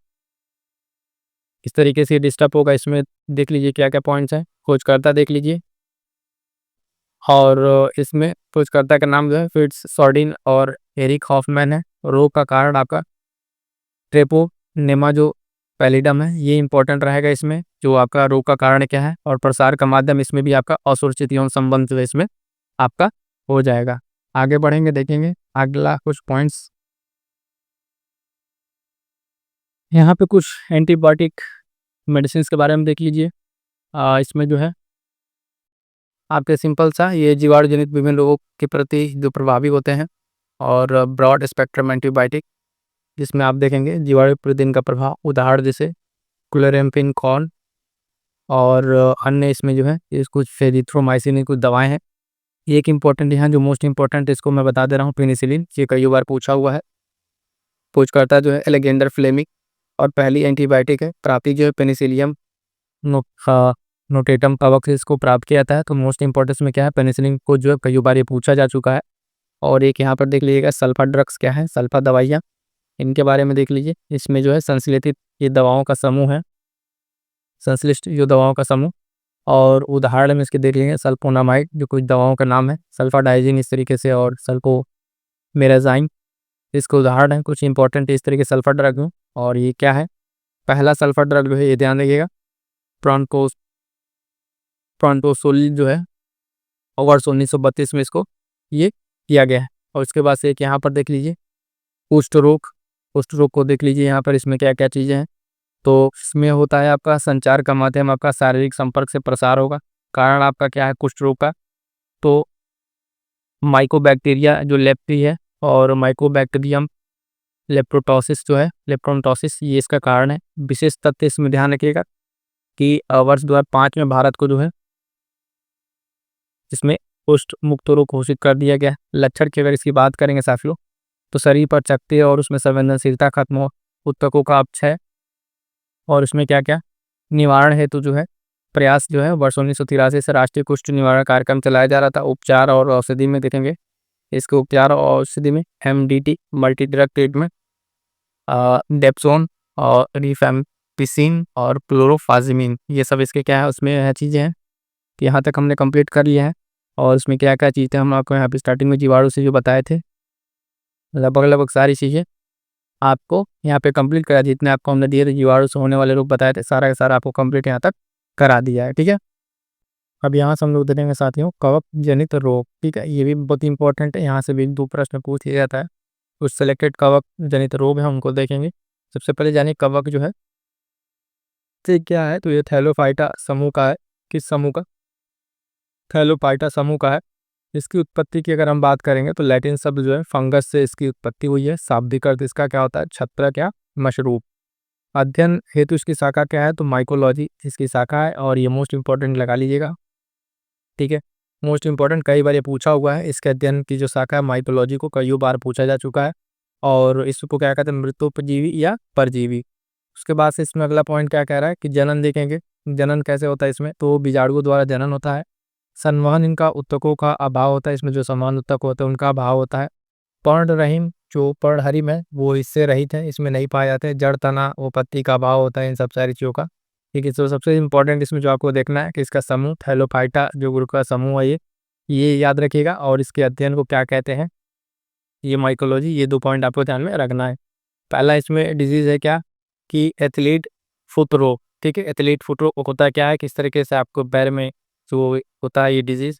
[SPEAKER 1] इस तरीके से डिस्टर्ब होगा। इसमें देख लीजिए क्या क्या पॉइंट्स हैं, खोजकर्ता देख लीजिए। और इसमें खोजकर्ता का नाम जो है फिट्स सॉर्डिन और एरिक हॉफमैन है। रोग का कारण आपका ट्रेपोनेमा जो पैलिडम है, ये इंपॉर्टेंट रहेगा इसमें, जो आपका रोग का कारण क्या है। और प्रसार का माध्यम इसमें भी आपका असुरक्षित यौन संबंध जो है इसमें आपका हो जाएगा। आगे बढ़ेंगे, देखेंगे अगला कुछ पॉइंट्स। यहाँ पे कुछ एंटीबायोटिक मेडिसिन के बारे में देख लीजिए। इसमें जो है आपके सिंपल सा ये जीवाणु जनित विभिन्न रोगों के प्रति जो प्रभावी होते हैं, और ब्रॉड स्पेक्ट्रम एंटीबायोटिक जिसमें आप देखेंगे जीवाणु प्रतिदिन का प्रभाव, उदाहरण जैसे क्लोरेम्फिन कॉर्न, और अन्य इसमें जो है ये कुछ फेजिथ्रोमाइसिन कुछ दवाएं हैं। एक इम्पॉर्टेंट यहाँ जो मोस्ट इम्पॉर्टेंट इसको मैं बता दे रहा हूँ, पेनिसिलिन। ये कई बार पूछा हुआ है, पूछकर्ता जो है एलेक्जेंडर फ्लेमिंग, और पहली एंटीबायोटिक है प्राप्ति जो है पेनिसिलियम नोटेटम कवक से इसको प्राप्त किया जाता है। तो मोस्ट इंपॉर्टेंस में क्या है, पेनिसिलिन को जो है कई बार ये पूछा जा चुका है। और एक यहाँ पर देख लीजिएगा सल्फा ड्रग्स क्या है, सल्फा दवाइयाँ, इनके बारे में देख लीजिए। इसमें जो है संश्लेषित ये दवाओं का समूह है, संश्लिष्ट जो दवाओं का समूह। और उदाहरण में इसके देख लेंगे सल्फोनामाइड जो कुछ दवाओं का नाम है, सल्फाडाइजिन इस तरीके से, और सल्फोमेराजाइन इसके उदाहरण है। कुछ इंपॉर्टेंट इस तरीके सल्फर ड्रग में। और ये क्या है, पहला सल्फर ड्रग जो है ये ध्यान रखिएगा प्रॉन्टोसोलिन जो है, और वर्ष 1932 में इसको ये किया गया है। और इसके बाद से एक यहाँ पर देख लीजिए कुष्ठ रोग को देख लीजिए यहाँ पर, इसमें क्या क्या चीज़ें हैं। तो इसमें होता है आपका संचार का माध्यम आपका शारीरिक संपर्क से प्रसार होगा। कारण आपका क्या है कुष्ठ रोग का, तो माइकोबैक्टीरिया जो लेप्टी है, और माइकोबैक्टीरियम लेप्टोटोसिस जो है, लेप्टोटोसिस, ये इसका कारण है। विशेष तथ्य इसमें ध्यान रखिएगा कि वर्ष 2005 में भारत को जो है इसमें कुष्ठ मुक्त रोग घोषित कर दिया गया है। लक्षण की अगर इसकी बात करेंगे साथियों, तो शरीर पर चकत्ते और उसमें संवेदनशीलता खत्म हो, ऊतकों का अपक्षय, और इसमें क्या क्या निवारण हेतु जो है प्रयास जो है वर्ष 1983 से राष्ट्रीय कुष्ठ निवारण कार्यक्रम चलाया जा रहा था। उपचार और औषधि में देखेंगे, इसके उपचार और औषधि में MDT multi drug treatment, dapsone और रिफैम्पिसिन और क्लोरोफाजिमिन, ये सब इसके क्या है उसमें यह चीज़ें हैं। यहाँ तक हमने कंप्लीट कर लिया है। और इसमें क्या क्या चीज़ें हम आपको यहाँ पे स्टार्टिंग में जीवाणु से जो बताए थे, लगभग लगभग सारी चीज़ें आपको यहाँ पे कंप्लीट करा, जितने आपको हमने दिए थे जीवाणु से होने वाले रोग बताए थे, सारा का सारा आपको कंप्लीट यहाँ तक करा दिया है। ठीक है, अब यहाँ से हम लोग देखेंगे साथियों कवक जनित रोग। ठीक है, ये भी बहुत इंपॉर्टेंट है, यहाँ से भी 2 प्रश्न पूछ लिया जाता है। कुछ सेलेक्टेड कवक जनित रोग है उनको देखेंगे। सबसे पहले जानिए कवक जो है ये क्या है, तो ये थैलोफाइटा समूह का है। किस समूह का, थैलोफाइटा समूह का है। इसकी उत्पत्ति की अगर हम बात करेंगे तो लैटिन शब्द जो है फंगस से इसकी उत्पत्ति हुई है। शाब्दिक अर्थ इसका क्या होता है, छत्रक या मशरूम। अध्ययन हेतु इसकी शाखा क्या है, तो माइकोलॉजी इसकी शाखा है। और ये मोस्ट इंपॉर्टेंट लगा लीजिएगा, ठीक है, मोस्ट इंपॉर्टेंट कई बार ये पूछा हुआ है। इसके अध्ययन की जो शाखा है माइकोलॉजी को कई बार पूछा जा चुका है। और इसको क्या कहते हैं, मृतोपजीवी या परजीवी। उसके बाद से इसमें अगला पॉइंट क्या कह रहा है कि जनन देखेंगे, जनन कैसे होता है इसमें, तो बीजाणुओं द्वारा जनन होता है। संवहन इनका ऊतकों का अभाव होता है, इसमें जो संवहन ऊतक होते हैं उनका अभाव होता है। पर्णरहिम जो पर्णहरिम है वो इससे रहित है, इसमें नहीं पाए जाते हैं। जड़ तना वो पत्ती का अभाव होता है, इन सब सारी चीज़ों का। ठीक है, तो सबसे इंपॉर्टेंट इसमें जो आपको देखना है कि इसका समूह थैलोफाइटा जो ग्रुप का समूह है ये याद रखिएगा। और इसके अध्ययन को क्या कहते हैं, ये माइकोलॉजी, ये 2 पॉइंट आपको ध्यान में रखना है। पहला इसमें डिजीज है क्या कि एथलीट फुट रोग। ठीक है, एथलीट फुट रोग होता क्या है, किस तरीके से आपको पैर में जो होता है ये डिजीज,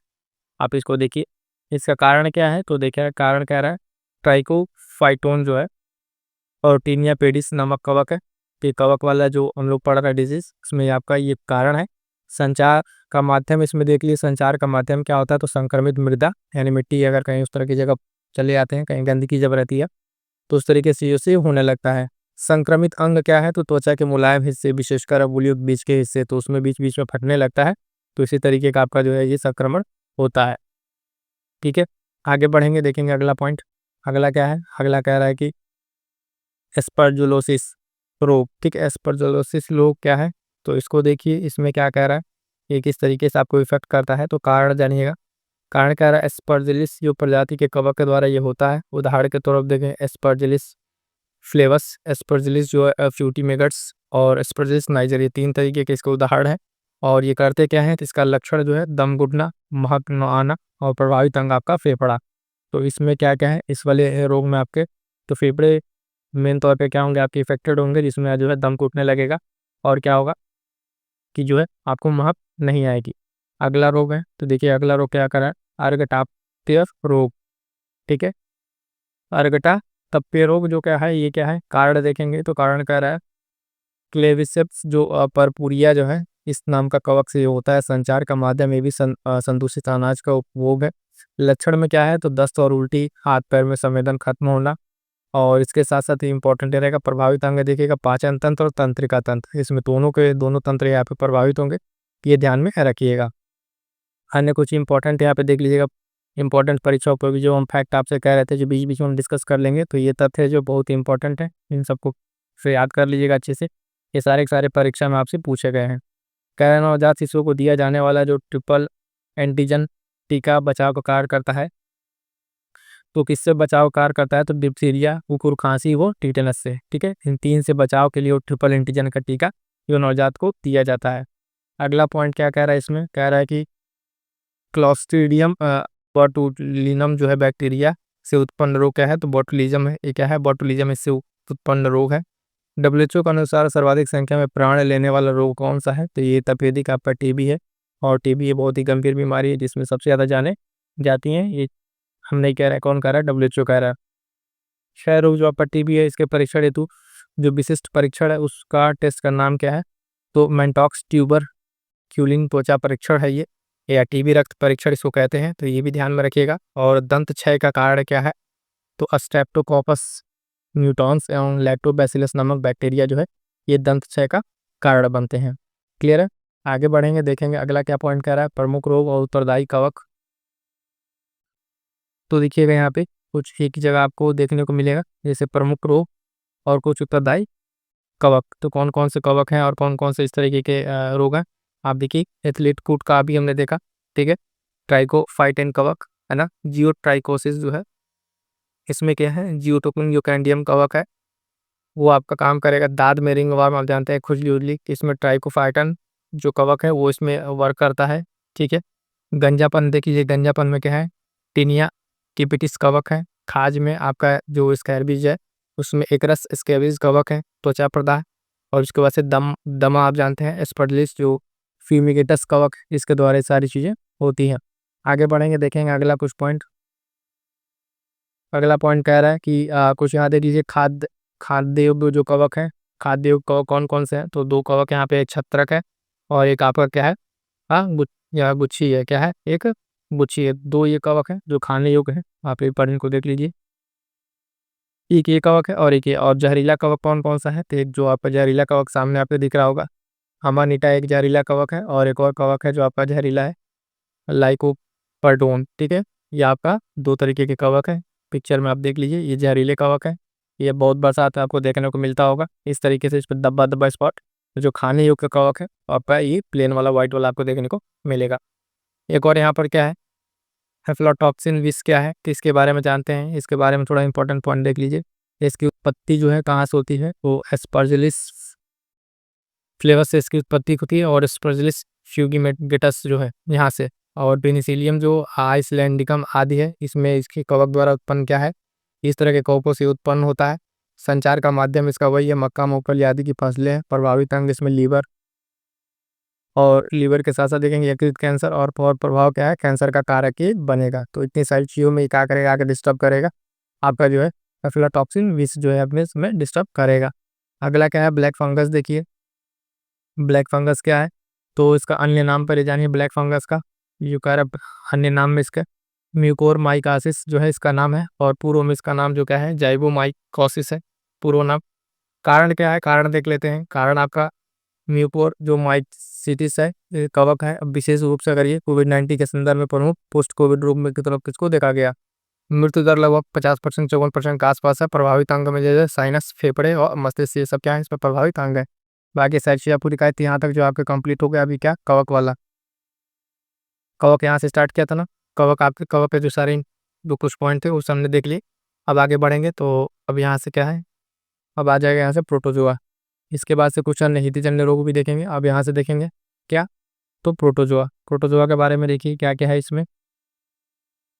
[SPEAKER 1] आप इसको देखिए। इसका कारण क्या है, तो देखिए कारण कह रहा है ट्राइकोफाइटोन जो है और टीनिया पेडिस नामक कवक है। ये कवक वाला जो हम लोग पढ़ रहे हैं डिजीज, इसमें आपका ये कारण है। संचार का माध्यम इसमें देख लिए, संचार का माध्यम क्या होता है, तो संक्रमित मृदा यानी मिट्टी अगर कहीं उस तरह की जगह चले जाते हैं, कहीं गंदगी जब रहती है तो उस तरीके से ये होने लगता है। संक्रमित अंग क्या है, तो त्वचा के मुलायम हिस्से विशेषकर अबुलियुक्त बीच के हिस्से, तो उसमें बीच बीच में फटने लगता है। तो इसी तरीके का आपका जो है ये संक्रमण होता है। ठीक है, आगे बढ़ेंगे, देखेंगे अगला पॉइंट। अगला क्या है, अगला कह रहा है कि एस्परजुलोसिस रोग। ठीक है, एस्परजुलोसिस रोग क्या है, तो इसको देखिए, इसमें क्या कह रहा है, ये किस तरीके से आपको इफेक्ट करता है, तो कारण जानिएगा। कारण कह रहा है एस्परजिलिस जो प्रजाति के कवक के द्वारा ये होता है। उदाहरण के तौर पर देखें एस्परजिलिस फ्लेवस, एस्परजिलिस जो है फ्यूटी मेगट्स, और एस्परजिलिस नाइजर, ये 3 तरीके के इसके उदाहरण हैं। और ये करते क्या है, तो इसका लक्षण जो है दम घुटना, महक न आना, और प्रभावित अंग आपका फेफड़ा। तो इसमें क्या क्या है, इस वाले रोग में आपके तो फेफड़े मेन तौर पे क्या होंगे, आपके इफेक्टेड होंगे, जिसमें जो है दम घुटने लगेगा। और क्या होगा कि जो है आपको महक नहीं आएगी। अगला रोग है, तो देखिए अगला रोग क्या कर रहा है, अर्गटाप्य रोग। ठीक है, अर्गटा तप्य रोग जो क्या है, ये क्या है, कारण देखेंगे तो कारण कह रहा है क्लेविसेप्स जो परपुरिया जो है, इस नाम का कवक से होता है। संचार का माध्यम ये भी संदूषित अनाज का उपभोग है। लक्षण में क्या है तो दस्त और उल्टी, हाथ पैर में संवेदन खत्म होना। और इसके साथ साथ इंपॉर्टेंट ये रहेगा, प्रभावित अंग देखिएगा पाचन तंत्र और तंत्रिका तंत्र, इसमें दोनों तंत्र यहाँ पे प्रभावित होंगे, ये ध्यान में रखिएगा। अन्य कुछ इंपॉर्टेंट यहाँ पे देख लीजिएगा, इंपॉर्टेंट परीक्षा उपयोगी जो हम फैक्ट आपसे कह रहे थे, जो बीच बीच में हम डिस्कस कर लेंगे, तो ये तथ्य है जो बहुत इंपॉर्टेंट है, इन सबको फिर याद कर लीजिएगा अच्छे से। ये सारे के सारे परीक्षा में आपसे पूछे गए हैं। कह रहे नवजात शिशुओं को दिया जाने वाला जो ट्रिपल एंटीजन टीका बचाव का कार्य करता है, तो किससे बचाव कार्य करता है तो डिप्थीरिया, कुकुर खांसी, वो टिटेनस से। ठीक है, इन 3 से बचाव के लिए वो ट्रिपल एंटीजन का टीका जो नवजात को दिया जाता है। अगला पॉइंट क्या कह रहा है, इसमें कह रहा है कि क्लॉस्ट्रीडियम बोटुलिनम जो है बैक्टीरिया से उत्पन्न रोग क्या है तो बोटुलिज्म है। ये क्या है, बोटुलिज्म इससे उत्पन्न रोग है। WHO के अनुसार सर्वाधिक संख्या में प्राण लेने वाला रोग कौन सा है तो ये तपेदिक आपका टीबी है। और टीबी ये बहुत ही गंभीर बीमारी है जिसमें सबसे ज़्यादा जाने जाती हैं। ये हम नहीं कह रहे हैं, कौन कह रहा है, WHO कह रहा है। क्षय रोग जो आपका टीबी है, इसके परीक्षण हेतु जो विशिष्ट परीक्षण है उसका टेस्ट का नाम क्या है तो मेंटॉक्स ट्यूबर क्यूलिन त्वचा परीक्षण है ये, या टीबी रक्त परीक्षण इसको कहते हैं, तो ये भी ध्यान में रखिएगा। और दंत क्षय का कारण क्या है तो स्ट्रेप्टोकोकस म्यूटेंस एवं लैक्टोबैसिलस नामक बैक्टीरिया जो है ये दंत क्षय का कारण बनते हैं। क्लियर है, आगे बढ़ेंगे, देखेंगे अगला क्या पॉइंट कह रहा है, प्रमुख रोग और उत्तरदायी कवक। तो देखिएगा यहाँ पे कुछ एक ही जगह आपको देखने को मिलेगा, जैसे प्रमुख रोग और कुछ उत्तरदायी कवक। तो कौन कौन से कवक हैं और कौन कौन से इस तरीके के रोग हैं आप देखिए। एथलीट कूट का अभी हमने देखा, ठीक है, ट्राइकोफाइटेन कवक है ना। जियोट्राइकोसिस जो है, इसमें क्या है, जियोटोपिन जो कैंडियम कवक है वो आपका काम करेगा दाद में रिंग वर्म, आप जानते हैं खुजली उजली, इसमें ट्राइकोफाइटन जो कवक है वो इसमें वर्क करता है। ठीक है, गंजापन देखिए, गंजापन में क्या है, टीनिया टिपिटिस कवक है। खाज में आपका जो स्कैबिज है उसमें एकरस स्कैबिज कवक है, त्वचा प्रदाह। और उसके बाद से दमा आप जानते हैं एस्परजिलस जो फ्यूमिगेटस कवक, इसके द्वारा ये सारी चीज़ें होती हैं। आगे बढ़ेंगे, देखेंगे अगला कुछ पॉइंट। अगला पॉइंट कह रहा है कि कुछ यहाँ दे दीजिए, खाद्य जो कवक है, खाद्य कवक कौन कौन से हैं तो 2 कवक यहाँ पे, एक छत्रक है और एक आपका क्या है, या गुच्छी है, क्या है, एक गुच्छी है। 2 ये कवक है जो खाने योग्य है, आप ये पढ़ने को देख लीजिए। एक ये कवक है और एक ये, और जहरीला कवक कौन कौन सा है तो एक जो आपका जहरीला कवक सामने आपको दिख रहा होगा, अमानिटा एक जहरीला कवक है, और एक और कवक है जो आपका जहरीला है, लाइकोपर्डोन। ठीक है, ये आपका 2 तरीके के कवक है, पिक्चर में आप देख लीजिए, ये जहरीले कवक है, ये बहुत बरसात आपको देखने को मिलता होगा इस तरीके से, इस पर दब्बा दब्बा स्पॉट। जो खाने योग्य कवक है आपका ये प्लेन वाला व्हाइट वाला आपको देखने को मिलेगा। एक और यहाँ पर क्या है, हेफ्लोटॉक्सिन विष क्या है तो इसके बारे में जानते हैं, इसके बारे में थोड़ा इंपॉर्टेंट पॉइंट देख लीजिए। इसकी उत्पत्ति जो है कहाँ से होती है वो एस्परजिलिस फ्लेवर से इसकी उत्पत्ति होती है, और एस्परजिलिस फ्यूगिमेटेटस जो है यहाँ से। और पेनिसिलियम जो आइसलैंडिकम आदि है, इसमें इसके कवक द्वारा उत्पन्न क्या है, इस तरह के कवकों से उत्पन्न होता है। संचार का माध्यम इसका वही है, मक्का मूंगफली आदि की फसलें हैं। प्रभावित अंग इसमें लीवर, और लीवर के साथ साथ देखेंगे यकृत कैंसर, और प्रभाव क्या है, कैंसर का कारक ये बनेगा। तो इतनी सारी चीज़ों में क्या करेगा, आगे डिस्टर्ब करेगा आपका जो है एफ्लाटॉक्सिन विष जो है अपने इसमें डिस्टर्ब करेगा। अगला क्या है, ब्लैक फंगस। देखिए ब्लैक फंगस क्या है तो इसका अन्य नाम पर जानिए, ब्लैक फंगस का यूकैरियोट अन्य नाम में इसका म्यूकोरमाइकोसिस जो है इसका नाम है, और पूर्व में इसका नाम जो क्या है जाइबोमाइकोसिस है, पूर्व नाम। कारण क्या है, कारण देख लेते हैं। कारण आपका म्यूकोर जो माइसिटिस है, ये कवक है। अब विशेष रूप से अगर ये कोविड-19 के संदर्भ में प्रमुख पोस्ट कोविड रोग में की तरफ किसको देखा गया, मृत्यु दर लगभग 50% 54% के आसपास है। प्रभावित अंग में जैसे साइनस, फेफड़े और मस्तिष्क, ये सब क्या है इस पर प्रभावित अंग है। बाकी सारी चीज़ें पूरी कहती यहाँ तक जो आपके कंप्लीट हो गया। अभी क्या कवक वाला, कवक यहाँ से स्टार्ट किया था ना, कवक आपके कवक के जो सारे जो कुछ पॉइंट थे उस हमने देख लिए। अब आगे बढ़ेंगे तो अब यहाँ से क्या है, अब आ जाएगा यहाँ से प्रोटोजोआ। इसके बाद से कुछ अन्य हितजन्य रोग भी देखेंगे। अब यहाँ से देखेंगे क्या तो प्रोटोजोआ, प्रोटोजोआ के बारे में देखिए क्या क्या है इसमें।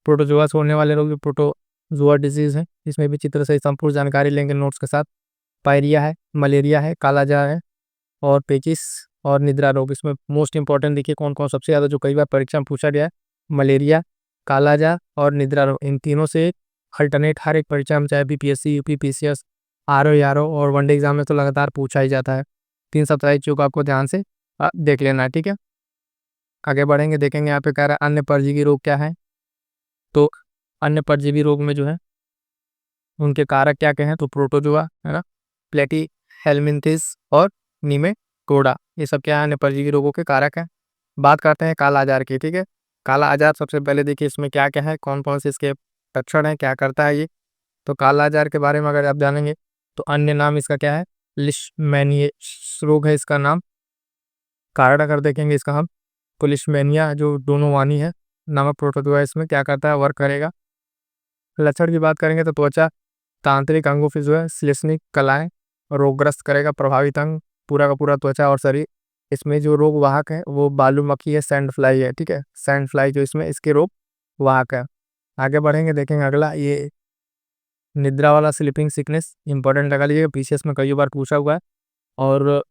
[SPEAKER 1] प्रोटोजोआ से होने वाले रोग भी प्रोटोजोआ डिजीज़ है, इसमें भी चित्र से संपूर्ण जानकारी लेंगे नोट्स के साथ। पायरिया है, मलेरिया है, कालाजार है, और पेचिस और निद्रा रोग। इसमें मोस्ट इंपॉर्टेंट देखिए कौन कौन सबसे ज़्यादा जो कई बार परीक्षा में पूछा गया है, मलेरिया, कालाजार और निद्रा रोग। इन तीनों से अल्टरनेट हर एक परीक्षा में, चाहे बीपीएससी, यूपी, पीसीएस, आरओ और वनडे एग्जाम में तो लगातार पूछा ही जाता है। 3 सप्ताह चीज़ों को आपको ध्यान से देख लेना है, ठीक है। आगे बढ़ेंगे, देखेंगे यहाँ पे कह रहा है अन्य परजीवी रोग क्या है। तो अन्य परजीवी रोग में जो है उनके कारक क्या क्या हैं, तो प्रोटोजोआ है ना, प्लेटी हेलमिंथिस और नीमेटोडा, ये सब क्या है, अन्य परजीवी रोगों के कारक हैं। बात करते हैं काला आजार की, ठीक है। काला आजार सबसे पहले देखिए इसमें क्या क्या है, कौन कौन से इसके लक्षण हैं, क्या करता है ये। तो काला आजार के बारे में अगर आप जानेंगे तो अन्य नाम इसका क्या है, लिशमैनियस रोग है इसका नाम। कारण अगर देखेंगे इसका हम, तो लिशमैनिया जो दोनों वानी है नामक प्रोटोजोआ इसमें क्या करता है, वर्क करेगा। लक्षण की बात करेंगे तो त्वचा तांत्रिक अंगों पे जो है श्लेष्मिक कलाएं रोगग्रस्त करेगा, प्रभावित अंग पूरा का पूरा त्वचा और शरीर। इसमें जो रोग वाहक है वो बालू मक्खी है, सैंड फ्लाई है, ठीक है। सैंड फ्लाई जो इसमें इसके रोग वाहक है। आगे बढ़ेंगे, देखेंगे अगला, ये निद्रा वाला स्लीपिंग सिकनेस इंपॉर्टेंट लगा लीजिएगा, पीछे इसमें कई बार पूछा हुआ है। और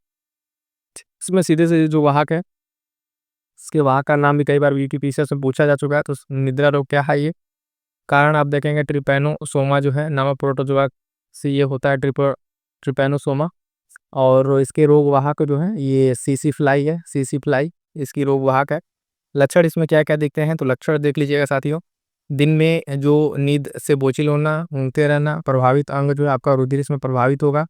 [SPEAKER 1] इसमें सीधे से जो वाहक है इसके वाहक का नाम भी कई बार यूपीपीसीएस में पूछा जा चुका है। तो निद्रा रोग क्या है ये, कारण आप देखेंगे ट्रिपैनोसोमा जो है नामक प्रोटोजोआ से ये होता है, ट्रिपैनोसोमा। और इसके रोग वाहक जो है ये सीसी फ्लाई है, सीसी फ्लाई इसकी रोग वाहक है। लक्षण इसमें क्या क्या दिखते हैं, तो लक्षण देख लीजिएगा साथियों। दिन में जो नींद से बोझिल होना, ऊँघते रहना, प्रभावित अंग जो है आपका रुधिर इसमें प्रभावित होगा।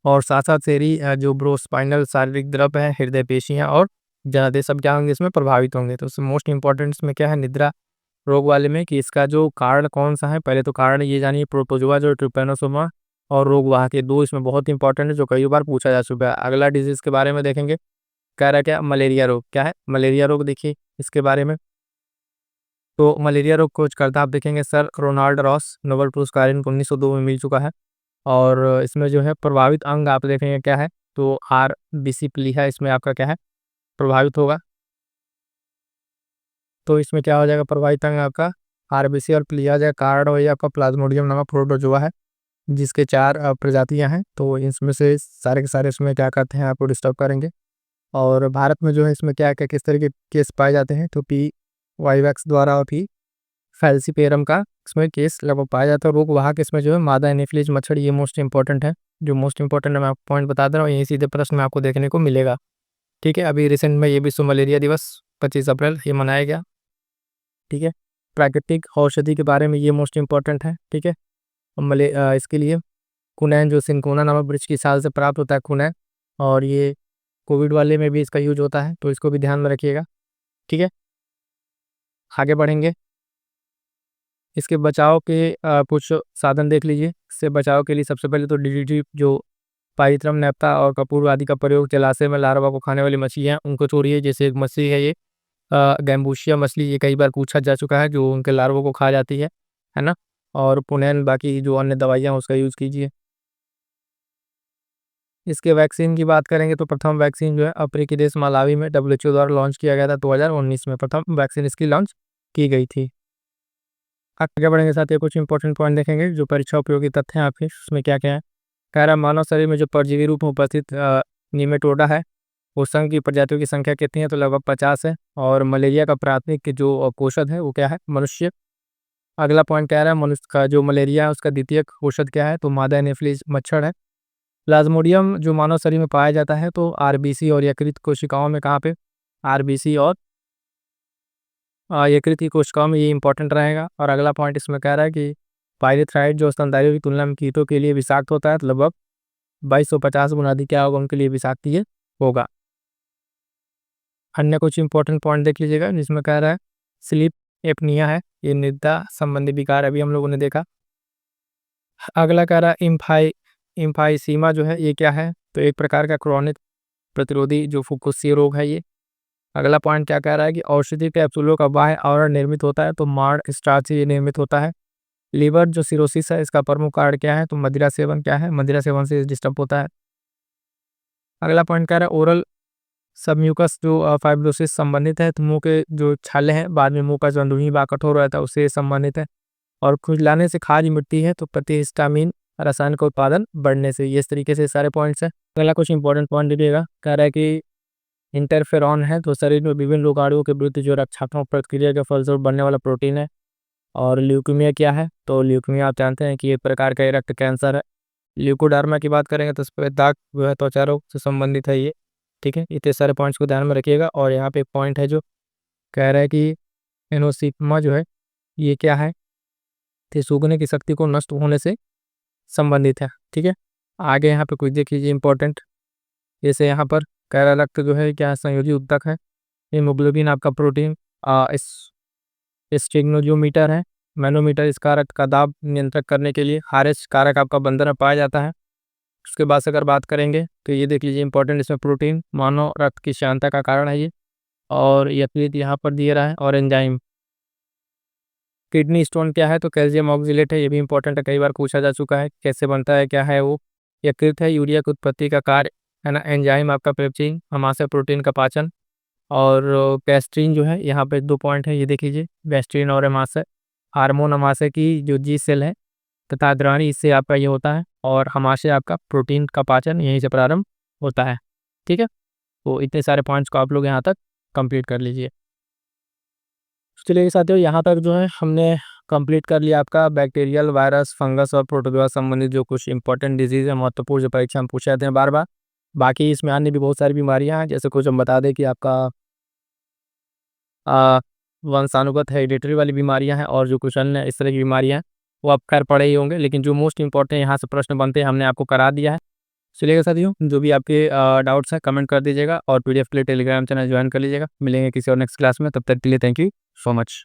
[SPEAKER 1] और साथ साथ शहरी जो ब्रोस्पाइनल शारीरिक द्रव है, हृदय पेशियाँ और जनादेश सब क्या होंगे इसमें प्रभावित होंगे। तो मोस्ट इंपॉर्टेंट इसमें क्या है निद्रा रोग वाले में, कि इसका जो कारण कौन सा है, पहले तो कारण ये जानिए प्रोटोजोआ जो ट्रिपैनोसोमा और रोग वाहक, ये दो इसमें बहुत इंपॉर्टेंट है जो कई बार पूछा जा चुका है। अगला डिजीज के बारे में देखेंगे, कह रहा है क्या, मलेरिया रोग क्या है, मलेरिया रोग देखिए इसके बारे में। तो मलेरिया रोग खोजकर्ता आप देखेंगे सर रोनाल्ड रॉस, नोबेल पुरस्कार इनको 1902 में मिल चुका है। और इसमें जो है प्रभावित अंग आप देखेंगे क्या है, तो आर बीसी प्लीहा इसमें आपका क्या है, प्रभावित होगा। तो इसमें क्या हो जाएगा, प्रभावित अंग आपका आरबीसी और प्लीहा जाएगा। कारण वही आपका प्लाज्मोडियम नामक प्रोटोजोआ है जिसके 4 प्रजातियां हैं। तो इसमें से सारे के सारे इसमें क्या करते हैं, आपको डिस्टर्ब करेंगे। और भारत में जो है इसमें क्या क्या किस तरह के केस पाए जाते हैं, तो पी वाईवैक्स द्वारा और पी फैल्सीपेरम का इसमें केस लगभग पाया जाता है। रोग वाहक इसमें जो है मादा एनीफिलीज मच्छर, ये मोस्ट इंपॉर्टेंट है। जो मोस्ट इंपॉर्टेंट है मैं आपको पॉइंट बता दे रहा हूँ, यही सीधे प्रश्न में आपको देखने को मिलेगा, ठीक है। अभी रिसेंट में ये विश्व मलेरिया दिवस 25 अप्रैल ये मनाया गया, ठीक है। प्राकृतिक औषधि के बारे में ये मोस्ट इंपॉर्टेंट है, ठीक है। इसके लिए कुनैन जो सिंकोना नामक वृक्ष की साल से प्राप्त होता है कुनैन, और ये कोविड वाले में भी इसका यूज होता है, तो इसको भी ध्यान में रखिएगा, ठीक है। आगे बढ़ेंगे, इसके बचाव के कुछ साधन देख लीजिए। इससे बचाव के लिए सबसे पहले तो डीडीटी जो पाइथ्रम नेप्ता और कपूर आदि का प्रयोग जलाशय में लार्वा को खाने वाली मछलियाँ उनको छोड़िए। जैसे एक मछली है ये गैम्बूशिया मछली, ये कई बार पूछा जा चुका है, जो उनके लार्वों को खा जाती है ना। और पुनैन बाकी जो अन्य दवाइयाँ उसका यूज़ कीजिए। इसके वैक्सीन की बात करेंगे तो प्रथम वैक्सीन जो है अफ्रीकी देश मलावी में डब्ल्यूएचओ द्वारा लॉन्च किया गया था, 2019 में प्रथम वैक्सीन इसकी लॉन्च की गई थी। आगे बढ़ेंगे साथ ही कुछ इंपॉर्टेंट पॉइंट देखेंगे जो परीक्षा उपयोगी तथ्य हैं आपके, उसमें क्या क्या है। कह रहा है मानव शरीर में जो परजीवी रूप में उपस्थित नीमेटोडा है वो संघ की प्रजातियों की संख्या कितनी है, तो लगभग 50 है। और मलेरिया का प्राथमिक जो औषध है वो क्या है, मनुष्य। अगला पॉइंट कह रहा है मनुष्य का जो मलेरिया है उसका द्वितीयक औषध क्या है, तो मादा एनोफिलीज मच्छर है। प्लाज्मोडियम जो मानव शरीर में पाया जाता है तो आरबीसी और यकृत कोशिकाओं में, कहाँ पे, आरबीसी और यकृत की कोशिकाओं में, ये इंपॉर्टेंट रहेगा। और अगला पॉइंट इसमें कह रहा है कि पायरेथ्राइड जो स्तनधारियों की तुलना में कीटों के लिए विषाक्त होता है, तो लगभग 2250 गुना अधिक क्या होगा उनके लिए विषाक्त ये होगा। अन्य कुछ इंपॉर्टेंट पॉइंट देख लीजिएगा जिसमें कह रहा है स्लीप एपनिया है, ये निद्रा संबंधी विकार अभी हम लोगों ने देखा। अगला कह रहा है इम्फाइसीमा जो है ये क्या है, तो एक प्रकार का क्रोनिक प्रतिरोधी जो फुफ्फुसीय रोग है ये। अगला पॉइंट क्या कह रहा है कि औषधि कैप्सूलों का बाह्य आवरण निर्मित होता है, तो माड़ स्टार्च से ये निर्मित होता है। लीवर जो सिरोसिस है इसका प्रमुख कारण क्या है, तो मदिरा सेवन क्या है, मदिरा सेवन से डिस्टर्ब होता है। अगला पॉइंट कह रहा है ओरल सबम्यूकस जो फाइब्रोसिस संबंधित है, तो मुंह के जो छाले हैं बाद में मुंह का जो अंदरूनी भाग कठोर रहता है उससे संबंधित है। और खुजलाने से खाज मिटती है, तो प्रतिहिस्टामीन रसायन का उत्पादन बढ़ने से। ये इस तरीके से सारे पॉइंट्स हैं। अगला कुछ इंपॉर्टेंट पॉइंट दीजिएगा, कह रहा है कि इंटरफेरॉन है तो शरीर में विभिन्न रोगाणुओं के विरुद्ध जो रक्षात्मक प्रक्रिया के फलस्वरूप बनने वाला प्रोटीन है। और ल्यूकीमिया क्या है, तो ल्यूकीमिया आप जानते हैं कि एक प्रकार का रक्त कैंसर है ल्यूकोडार्मा की बात करेंगे तो सफ़ेद दाग जो है त्वचा रोग से संबंधित है ये, ठीक है। इतने सारे पॉइंट्स को ध्यान में रखिएगा। और यहाँ पे एक पॉइंट है जो कह रहा है कि एनोसिग्मा जो है ये क्या है, तो सूखने की शक्ति को नष्ट होने से संबंधित है, ठीक है। आगे यहाँ पे कुछ देख लीजिए इंपॉर्टेंट, जैसे यहाँ पर कह रहा रक्त जो है क्या संयोजी ऊतक है। हीमोग्लोबिन आपका प्रोटीन इस स्टेगनोजोमीटर है। मैनोमीटर इस कारक का दाब नियंत्रित करने के लिए हारेस कारक आपका बंधन में पाया जाता है। उसके बाद से अगर बात करेंगे तो ये देख लीजिए इंपॉर्टेंट, इसमें प्रोटीन मानव रक्त की श्यानता का कारण है ये। और यकृत यहाँ पर दिए रहा है। और एंजाइम, किडनी स्टोन क्या है, तो कैल्शियम ऑक्जिलेट है, ये भी इंपॉर्टेंट है, कई बार पूछा जा चुका है कैसे बनता है, क्या है वो। यकृत है, यूरिया की उत्पत्ति का कार्य है ना। एंजाइम आपका पेप्सिन, हमासे प्रोटीन का पाचन। और गैस्ट्रीन जो है, यहाँ पे 2 पॉइंट है, ये देख लीजिए गैस्ट्रीन और अमाशय। हार्मोन अमाशय की जो जी सेल है तथा ग्रहणी, इससे आपका ये होता है। और हमाशय आपका प्रोटीन का पाचन यहीं से प्रारंभ होता है, ठीक है। तो इतने सारे पॉइंट्स को आप लोग यहाँ तक कंप्लीट कर लीजिए। चलिए साथियों, यहाँ तक जो है हमने कंप्लीट कर लिया आपका बैक्टीरियल, वायरस, फंगस और प्रोटोजोआ संबंधित जो कुछ इंपॉर्टेंट डिजीज़ है, महत्वपूर्ण, जो परीक्षा में पूछे जाते हैं बार बार। बाकी इसमें अन्य भी बहुत सारी बीमारियाँ हैं, जैसे कुछ हम बता दें कि आपका वंशानुगत हेरिडिटरी वाली बीमारियां हैं, और जो कुछ अन्य इस तरह की बीमारियां हैं वो आप खैर पढ़े ही होंगे, लेकिन जो मोस्ट इंपॉर्टेंट यहाँ से प्रश्न बनते हैं हमने आपको करा दिया है। चलिएगा साथियों, जो भी आपके डाउट्स हैं कमेंट कर दीजिएगा, और पीडीएफ के लिए टेलीग्राम चैनल ज्वाइन कर लीजिएगा। मिलेंगे किसी और नेक्स्ट क्लास में, तब तक के लिए थैंक यू सो मच।